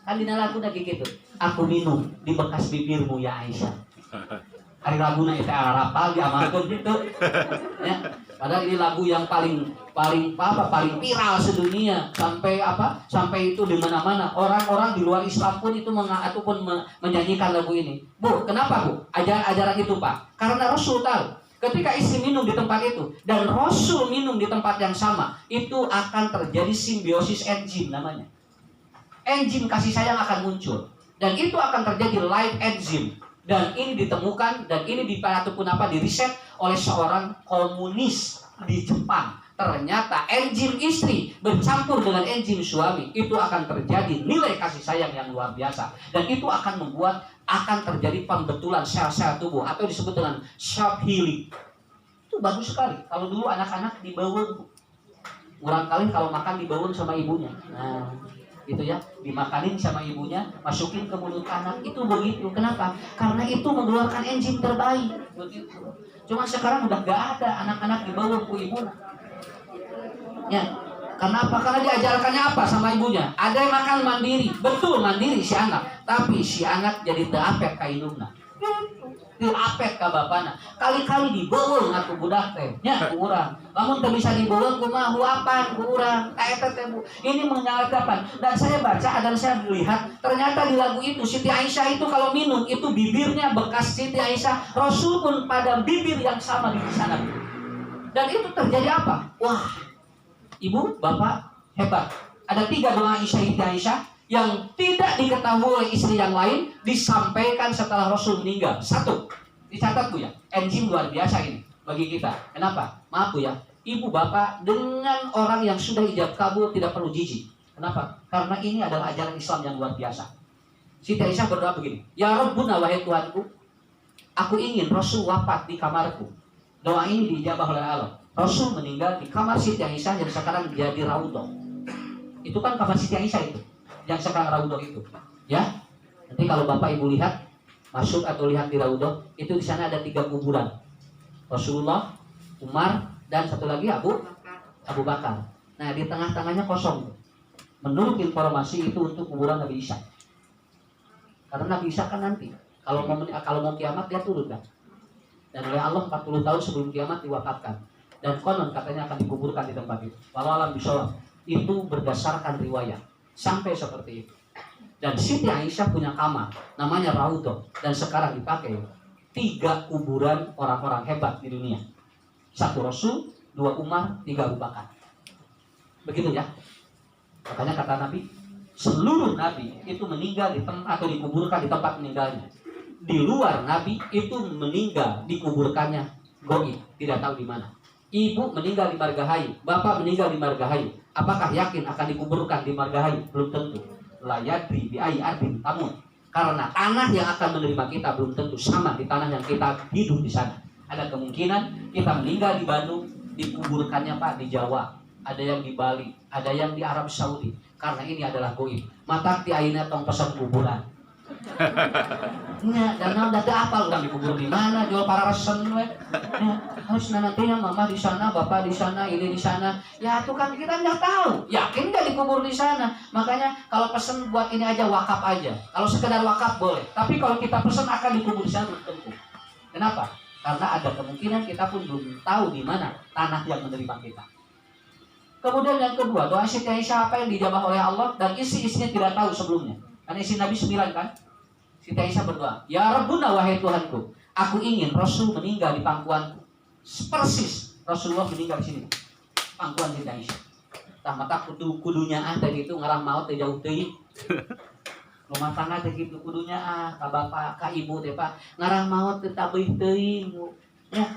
Kan dina lagu lagi gitu. "Aku minum di bekas bibirmu ya Aisyah." Hari laguna itu rapal diamalkan gitu. Ya. Padahal ini lagu yang paling viral sedunia sampai itu di mana-mana. Orang-orang di luar Islam pun itu ataupun menyanyikan lagu ini. Bu, kenapa Bu? Ajaran itu Pak. Karena Rasul tahu ketika istri minum di tempat itu dan Rasul minum di tempat yang sama, itu akan terjadi simbiosis enzim namanya. Enzim kasih sayang akan muncul dan itu akan terjadi light enzim. Dan ini ditemukan dan ini diriset oleh seorang komunis di Jepang ternyata enzim istri bercampur dengan enzim suami, itu akan terjadi nilai kasih sayang yang luar biasa. Dan itu akan membuat akan terjadi pembetulan sel-sel tubuh atau disebut dengan self healing. Itu bagus sekali. Kalau dulu anak-anak dibawon, kurang kali kalau makan dibawon sama ibunya. Nah, itu ya, dimakanin sama ibunya, masukin ke mulut anak, itu begitu. Kenapa? Karena itu mengeluarkan enzim terbaik. Begitu. Cuma sekarang udah gak ada anak-anak dibawon ke ibunya. Ya, karena apa? Karena diajarkannya apa sama ibunya? Ada yang makan mandiri, betul mandiri si anak, tapi si anak jadi teapet ka indungna, diapet ka bapana. Kali-kali dibawon atuh budak teh, nya ku urang. Lamun teu bisa dibawon kumaha huapan ku urang. Eta teh Bu, ini menyalahkan. Dan saya baca dan saya lihat ternyata di lagu itu Siti Aisyah itu kalau minum itu bibirnya bekas Siti Aisyah, Rasul pun pada bibir yang sama di sana. Dan itu terjadi apa? Wah, ibu, bapak, hebat. Ada 3 doa Siti Aisyah yang tidak diketahui oleh istri yang lain, disampaikan setelah Rasul meninggal. 1, dicatat Bu ya, enzim luar biasa ini bagi kita. Kenapa? Maaf Bu ya, ibu, bapak dengan orang yang sudah ijab kabul tidak perlu jijik. Kenapa? Karena ini adalah ajaran Islam yang luar biasa. Siti Aisyah berdoa begini, Ya Rabbuna, wahai Tuhanku, aku ingin Rasul wafat di kamarku. Doa ini diijabah oleh Allah. Rasul meninggal di kamar Siti Aisyah yang sekarang jadi raudhah. Itu kan kamar Siti Aisyah itu, yang sekarang raudhah itu. Ya, nanti kalau bapak ibu lihat, masuk atau lihat di raudhah, itu di sana ada 3 kuburan. Rasulullah, Umar, dan satu lagi Abu Bakar. Nah, di tengah-tengahnya kosong. Menurut informasi itu untuk kuburan Nabi Isa. Karena Nabi Isa kan nanti, kalau mau kiamat dia turun kan. Dan oleh Allah 40 tahun sebelum kiamat diwafatkan. Dan konon katanya akan dikuburkan di tempat itu. Walau alam bisawab. Itu berdasarkan riwayat. Sampai seperti itu. Dan Siti Aisyah punya kamar namanya raudhah, dan sekarang dipakai 3 kuburan orang-orang hebat di dunia. 1 Rasul, 2 Umar, 3 Abu Bakar. Begitu ya. Makanya kata Nabi, seluruh Nabi itu meninggal di tempat atau dikuburkan di tempat meninggalnya. Di luar Nabi itu meninggal dikuburkannya goib, tidak tahu di mana. Ibu meninggal di Margahayu, bapak meninggal di Margahayu. Apakah yakin akan dikuburkan di Margahayu? Belum tentu. La yadri bi ayyi ardin tamun. Karena tanah yang akan menerima kita belum tentu sama di tanah yang kita hidup di sana. Ada kemungkinan kita meninggal di Bandung, dikuburkannya Pak di Jawa. Ada yang di Bali, ada yang di Arab Saudi. Karena ini adalah goib. Mata ti ayeuna tong pesan kuburan. Nya, dan udah apa udah dikubur di mana, jual para resen we. Ya, harus nantinya mama di sana, bapak di sana, ini di sana. Ya itu kan kita nggak tahu. Yakin nggak dikubur di sana? Makanya kalau pesen buat ini aja wakaf aja. Kalau sekedar wakaf boleh. Tapi kalau kita pesen akan dikubur di sana belum tentu. Kenapa? Karena ada kemungkinan kita pun belum tahu di mana tanah yang menerima kita. Kemudian yang kedua, doa Siti Aisyah apa yang dijabah oleh Allah dan isi-isinya tidak tahu sebelumnya. Karena isi Nabi 9 kan? Siti Aisyah berdoa, Ya Rabbuna, wahai Tuhanku, aku ingin Rasul meninggal di pangkuanku. Persis Rasulullah meninggal di sini, pangkuan Siti Aisyah. Tah mata kudunya teh gitu ngarah maut teh jauh teuing. Rumah tangga teh gitu kudunya ka bapak, ka ibu teh Pak, ngarah maut teh tabeuh teuing. Ya,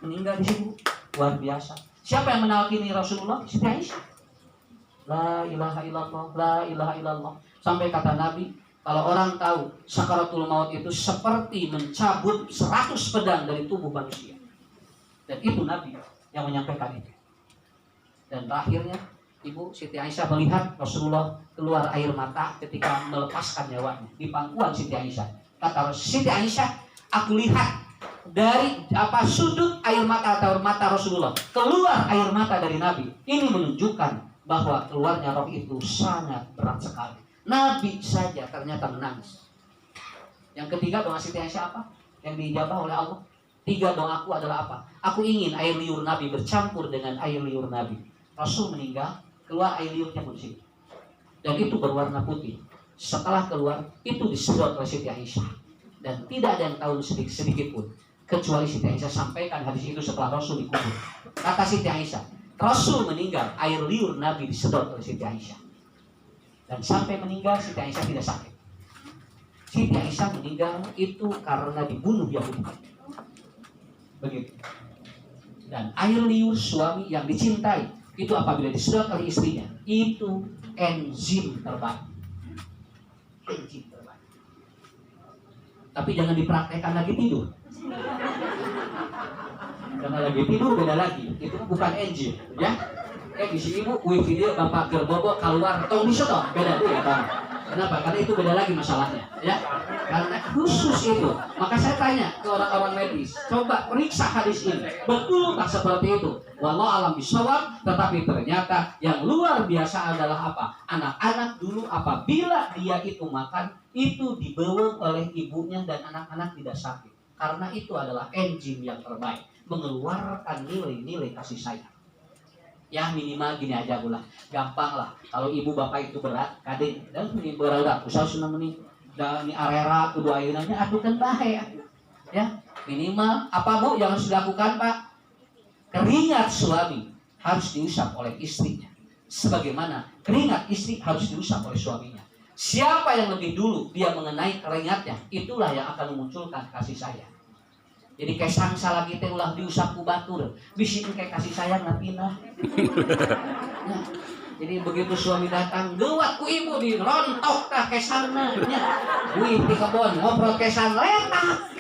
meninggal di sini. Luar biasa. Siapa yang menalkini Rasulullah? Siti Aisyah. La ilaha illallah, la ilaha illallah. Sampai kata Nabi, kalau orang tahu sakaratul maut itu seperti mencabut 100 pedang dari tubuh manusia. Dan itu Nabi yang menyampaikan itu. Dan terakhirnya, Ibu Siti Aisyah melihat Rasulullah keluar air mata ketika melepaskan nyawanya di pangkuan Siti Aisyah. Kata Siti Aisyah, aku lihat dari sudut air mata atau mata Rasulullah keluar air mata dari Nabi. Ini menunjukkan bahwa keluarnya roh itu sangat berat sekali. Nabi saja ternyata menangis. Yang ketiga, doa Siti Aisyah apa? Yang dijabah oleh Allah. 3 doaku adalah apa? Aku ingin air liur Nabi bercampur dengan air liur Nabi. Rasul meninggal, keluar air liurnya pun sini. Dan itu berwarna putih. Setelah keluar, itu disedot oleh Siti Aisyah. Dan tidak ada yang tahu sedikit pun. Kecuali Siti Aisyah sampaikan hadis itu setelah Rasul dikubur. Kata Siti Aisyah, Rasul meninggal, air liur Nabi disedot oleh Siti Aisyah. Dan sampai meninggal Siti Aisyah tidak sakit. Siti Aisyah meninggal itu karena dibunuh Yahudi. Begitu. Dan air liur suami yang dicintai itu apabila disedot oleh istrinya, itu enzim terbaik. Enzim terbaik. Tapi jangan dipraktekkan lagi tidur. Karena lagi tidur beda lagi. Itu bukan enzim, ya. Di sini bu, video bapak gerbobo keluar tong disedot, beda tuh ya bang. Kenapa? Karena itu beda lagi masalahnya, ya. Karena khusus itu. Maka saya tanya ke orang-orang medis, coba periksa hadis ini, betul tak seperti itu? Wallahu alam bisawab. Tetapi ternyata yang luar biasa adalah apa? Anak-anak dulu apabila dia itu makan, itu dibawa oleh ibunya dan anak-anak tidak sakit. Karena itu adalah enzim yang terbaik, mengeluarkan nilai-nilai kasih sayang. Ya minimal gini aja pula, gampang lah. Kalau ibu bapak itu berat, kadang dan ini berat, usah senang ini, dan ini arera kedua ayeunanya adukan bahaya. Ya minimal apa bu yang harus dilakukan pak? Keringat suami harus diusap oleh istrinya, sebagaimana keringat istri harus diusap oleh suaminya. Siapa yang lebih dulu dia mengenai keringatnya, itulah yang akan memunculkan kasih sayang. Jadi kayak sangsa lagi teh ulah diusap ku batur, bisi kayak kasih sayang na pindah. Nah, jadi begitu suami datang, geuat ku ibu di rontok tah kesangna nya. Wih di kebon ngobrol kesan letak.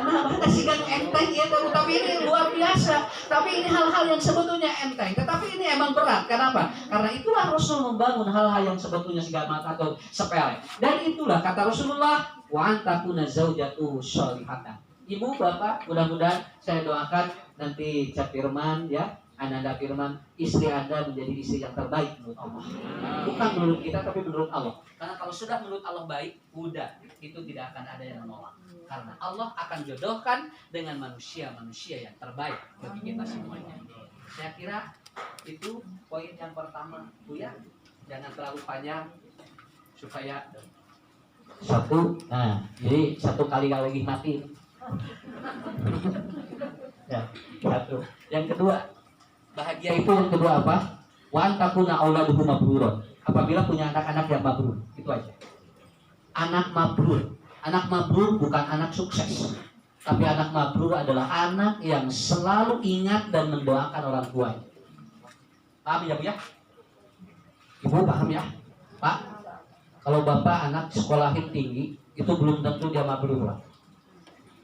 Kenapa ada sigang enteng ya, tapi ini luar biasa. Tapi ini hal-hal yang sebetulnya enteng, tetapi ini emang berat. Kenapa? Karena itulah Rasul membangun hal-hal yang sebetulnya segala atau sepele. Dan itulah kata Rasulullah, wa antakuna zaujatu sholihatan. Ibu, bapak, mudah-mudahan saya doakan nanti Cak Firman, ya, Ananda Firman, istri Anda menjadi istri yang terbaik menurut Allah. Bukan menurut kita, tapi menurut Allah. Karena kalau sudah menurut Allah baik, udah, itu tidak akan ada yang menolak. Karena Allah akan jodohkan dengan manusia-manusia yang terbaik bagi kita semuanya. Saya kira itu poin yang pertama, Bu ya. Jangan terlalu panjang supaya satu. Nah, jadi satu kali lagi mati. Ya, satu. Yang kedua, bahagia itu yang kedua apa? Wa antakuna auladuhum mabrurun. Apabila punya anak-anak yang mabrur, itu aja. Anak mabrur. Anak mabrur bukan anak sukses. Tapi anak mabrur adalah anak yang selalu ingat dan mendoakan orang tuanya. Paham ya Bu ya? Ibu paham ya? Pak, kalau bapak anak sekolahin tinggi, itu belum tentu dia mabrur lah.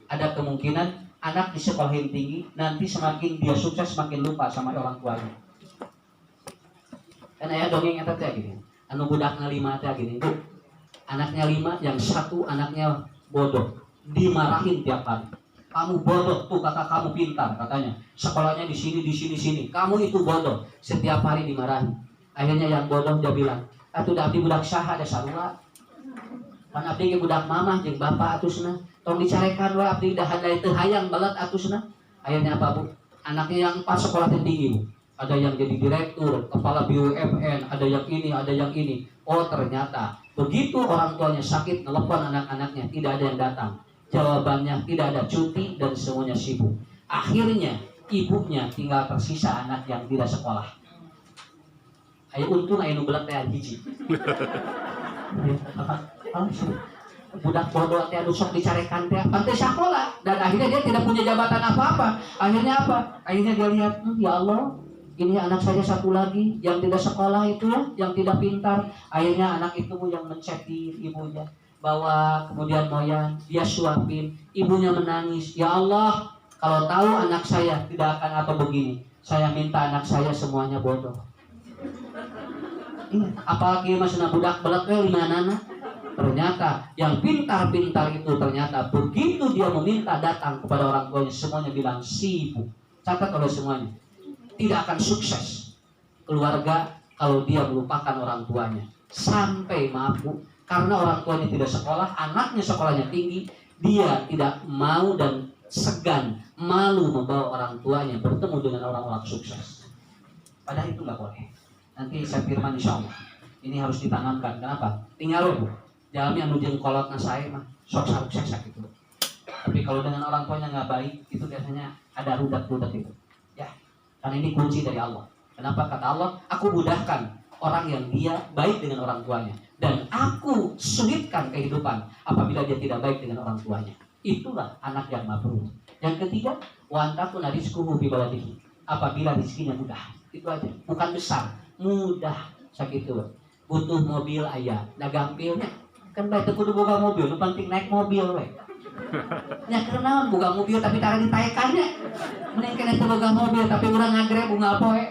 Ada kemungkinan anak di sekolahin tinggi, nanti semakin dia sukses semakin lupa sama orang tuanya. Kan ayah dongeng eta teh gini. Anu budakna 5 teh gini, Bu. Anaknya 5, yang satu anaknya bodoh, dimarahin tiap hari. Kamu bodoh tuh, kakak kamu pintar katanya. Sekolahnya di sini. Kamu itu bodoh. Setiap hari dimarahin. Akhirnya yang bodoh dia bilang, "Atuh da abdi budak saha da sarua? Pan abdi ge budak mamah jeung bapak atusna. Tong dicarekan we abdi dah handai teu hayang balet atusna." Akhirnya apa, Bu? Anaknya yang pas sekolah tinggi, Bu. Ada yang jadi direktur, kepala BUMN, ada yang ini. Oh, ternyata begitu orang tuanya sakit, nelpon anak-anaknya, tidak ada yang datang. Jawabannya tidak ada cuti dan semuanya sibuk. Akhirnya ibunya tinggal tersisa anak yang tidak sekolah. Ayo untung ayo nu belet teh hiji. Budak bodoh teh anu sok dicarekan teh pantai sekolah, dan akhirnya dia tidak punya jabatan apa-apa. Akhirnya apa? Akhirnya dia lihat, ya Allah, ini anak saya satu lagi yang tidak sekolah itu ya, yang tidak pintar. Akhirnya anak itu yang mencetir ibunya, bawa kemudian moyang, dia suapin, ibunya menangis. Ya Allah, kalau tahu anak saya tidak akan atau begini, saya minta anak saya semuanya bodoh. Apalagi masih budak belet we limanana. Ternyata yang pintar-pintar itu ternyata begitu dia meminta datang kepada orang tuanya, semuanya bilang sibuk. Catat oleh semuanya, tidak akan sukses keluarga kalau dia melupakan orang tuanya. Sampai maaf Bu, karena orang tuanya tidak sekolah, anaknya sekolahnya tinggi, dia tidak mau dan segan, malu membawa orang tuanya bertemu dengan orang-orang sukses. Padahal itu nggak boleh. Nanti saya firman insya Allah ini harus ditanamkan. Kenapa? Tinggal Bu, jalmi anu jeung kolotna sae mah sok sukses gitu. Tapi kalau dengan orang tuanya nggak baik, itu biasanya ada rudak-rudak itu. Ya, karena ini kunci dari Allah. Kenapa? Kata Allah, aku mudahkan orang yang dia baik dengan orang tuanya, dan aku sulitkan kehidupan apabila dia tidak baik dengan orang tuanya. Itulah anak yang mabrur. Yang ketiga, wa antakuna rizquhu fi baladihi. Apabila rezekinya mudah. Itu aja. Bukan besar, mudah sakitu. Butuh mobil aya, da gampilnya. Kan bae teu kudu boga mobil, nu penting naik mobil we. Nya karena boga mobil tapi tara ditaekannya. Mending kena teu boga mobil tapi urang ngagreb unggal poe.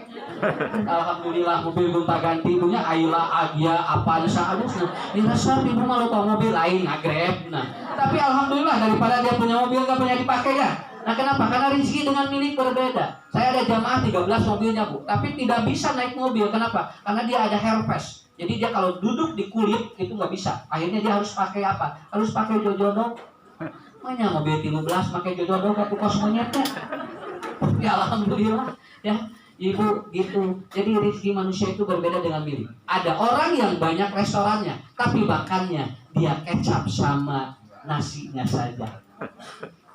Alhamdulillah mobil gonta ganti punya Ayla Agia apa saadus dirasa di rumah lupa mobil lain ngagreb. Nah, tapi alhamdulillah daripada dia punya mobil gak punya dipakai ya. Nah, kenapa? Karena rezeki dengan milik berbeda. Saya ada jamaah 13 mobilnya, Bu, tapi tidak bisa naik mobil. Kenapa? Karena dia ada herpes. Jadi dia kalau duduk di kulit itu nggak bisa. Akhirnya dia harus pakai apa? Harus pakai jojodo. Makanya mobil 13 pakai jojodo ke kos monyetnya. Ya alhamdulillah ya. Ibu gitu. Jadi rezeki manusia itu berbeda dengan milik. Ada orang yang banyak restorannya, tapi makannya dia kecap sama nasinya saja.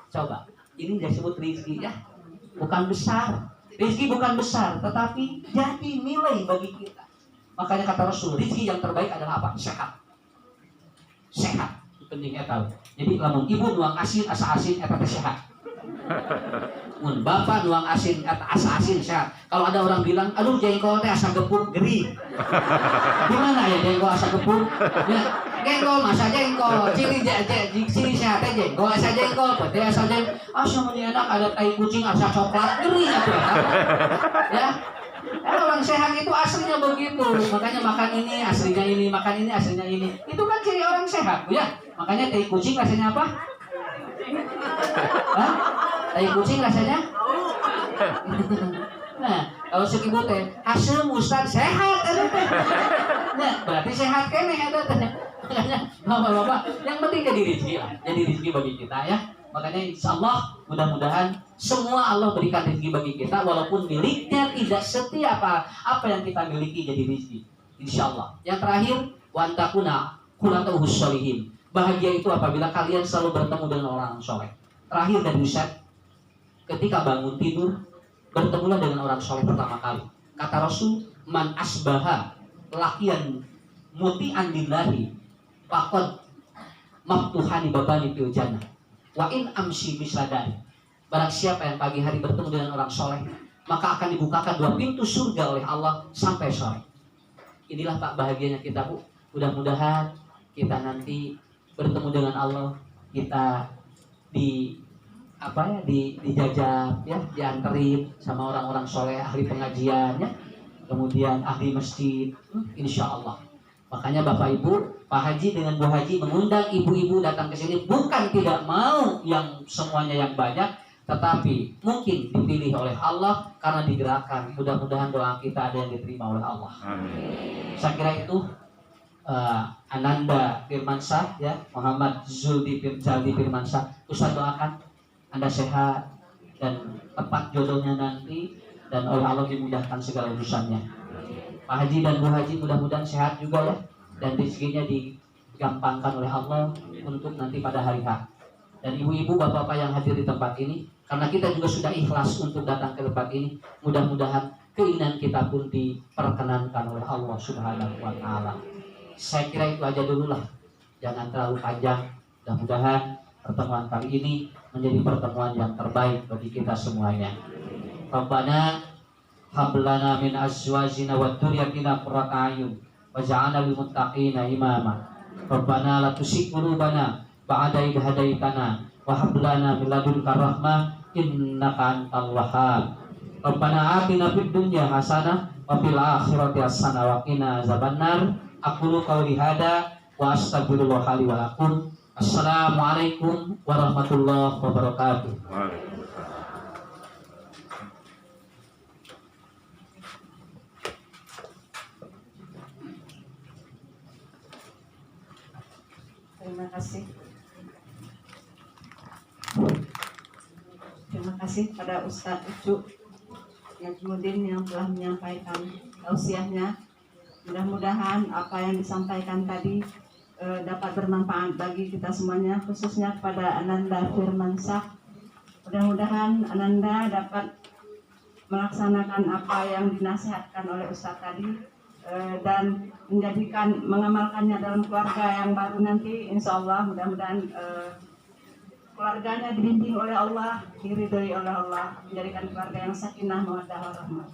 Coba, ini disebut rezeki ya. Bukan besar. Rezeki bukan besar, tetapi jadi nilai bagi kita. Makanya kata Rasul, rezeki yang terbaik adalah apa? Sehat. Sehat. Itu penting ya tahu. Jadi lamun ibu nuang asin asa asin eta teh sehat. Mun bapak nuang asin asa asin sehat. Kalau ada orang bilang, aduh jengkol teh asa gepuk gering. Gimana ya jengkol asa gepuk? Ya, jengkol masa jengkol, ciri sehat teh jengkol asa jengkol, pete asa jengkol. Asa mun enak ada tai kucing asa coklat gering atuh ya. Orang sehat itu aslinya begitu. Makanya makan ini aslinya ini, makan ini aslinya ini. Itu kan ciri orang sehat, Bu ya. Makanya tai kucing rasanya apa? Hah? Tai kucing rasanya? Nah, kalau sekibu teh hasil Ustaz sehat eta teh. Nah, berarti sehat keneh eta teh. Makanya Bapak-bapak, yang penting jadi rezeki lah. Jadi rezeki bagi kita ya. Makanya insyaallah mudah-mudahan semua Allah berikan rezeki bagi kita walaupun miliknya tidak setiap apa yang kita miliki jadi rezeki. Insyaallah. Yang terakhir wa antakuna qulatuhus sholihin. Bahagia itu apabila kalian selalu bertemu dengan orang soleh. Terakhir dan Ustaz, ketika bangun tidur bertemulah dengan orang soleh pertama kali. Kata Rasul, man asbaha lakian muti'an lillahi faqad maftuhani babani fil jannah. Wa in amsi misladari. Barang siapa yang pagi hari bertemu dengan orang soleh, maka akan dibukakan 2 pintu surga oleh Allah sampai sore. Inilah Pak bahagianya kita, Bu. Mudah-mudahan kita nanti bertemu dengan Allah, kita dijajab ya, dianterin sama orang-orang soleh ahli pengajian ya, kemudian ahli masjid, insya Allah. Makanya Bapak Ibu, Pak Haji dengan Bu Haji mengundang ibu-ibu datang ke sini bukan tidak mau yang semuanya yang banyak, tetapi mungkin dipilih oleh Allah karena digerakkan. Mudah-mudahan doa kita ada yang diterima oleh Allah. Amin. Saya kira itu Ananda Firmansyah ya, Muhammad Jaldi Firmansyah. Ustaz doakan Anda sehat dan tepat jodohnya nanti dan oleh Allah dimudahkan segala urusannya. Pak Haji dan Bu Haji mudah-mudahan sehat juga ya, dan rezekinya digampangkan oleh Allah untuk nanti pada hari H. Dan ibu-ibu bapak-bapak yang hadir di tempat ini, karena kita juga sudah ikhlas untuk datang ke tempat ini, mudah-mudahan keinginan kita pun diperkenankan oleh Allah Subhanahu wa Ta'ala. Saya kira itu aja dulu lah, jangan terlalu panjang. Mudah-mudahan pertemuan kali ini menjadi pertemuan yang terbaik bagi kita semuanya. Rabbana hablana min azwajina wa dzurriyyatina qurrata a'yun waj'alna lil muttaqina imama. Rabbana la tuzigh qulubana ba'da idh hadaitana wa hab lana min ladunka rahmah innaka antal wahhab. Rabbana atina fid dunya hasanah wa fil akhirati hasanah wa qina azabannar. Aqulu qawli hada wa astaghfirullah li wa lakum. Assalamualaikum warahmatullahi wabarakatuh. Terima kasih. Terima kasih pada Ustadz Ucu Najmuddin yang telah menyampaikan tausiahnya. Mudah-mudahan apa yang disampaikan tadi dapat bermanfaat bagi kita semuanya, khususnya kepada Ananda Firmansyah. Mudah-mudahan Ananda dapat melaksanakan apa yang dinasihatkan oleh Ustadz tadi dan mengamalkannya dalam keluarga yang baru nanti, insya Allah. Mudah-mudahan keluarganya dibimbing oleh Allah, diridhoi oleh Allah, menjadikan keluarga yang sakinah, mawaddah, warahmah.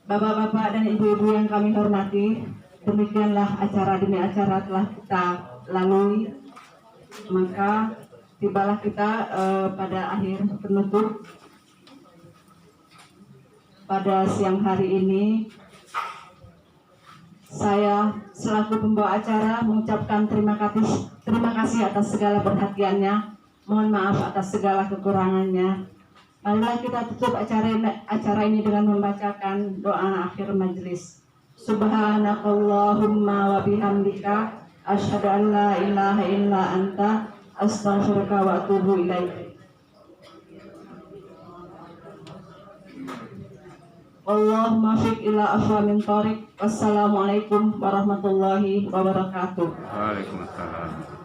Bapak-bapak dan ibu-ibu yang kami hormati, demikianlah acara demi acara telah kita lalui. Maka tibalah kita pada akhir penutup pada siang hari ini. Saya selaku pembawa acara mengucapkan terima kasih atas segala perhatiannya. Mohon maaf atas segala kekurangannya. Marilah kita tutup acara ini dengan membacakan doa akhir majelis. Subhanakallahumma wa bihamdika asyhadu an la ilaha illa anta astaghfiruka wa atubu ilaik. Allahumma fiq ila afwamin thariq. Wassalamualaikum warahmatullahi wabarakatuh. Waalaikumsalam.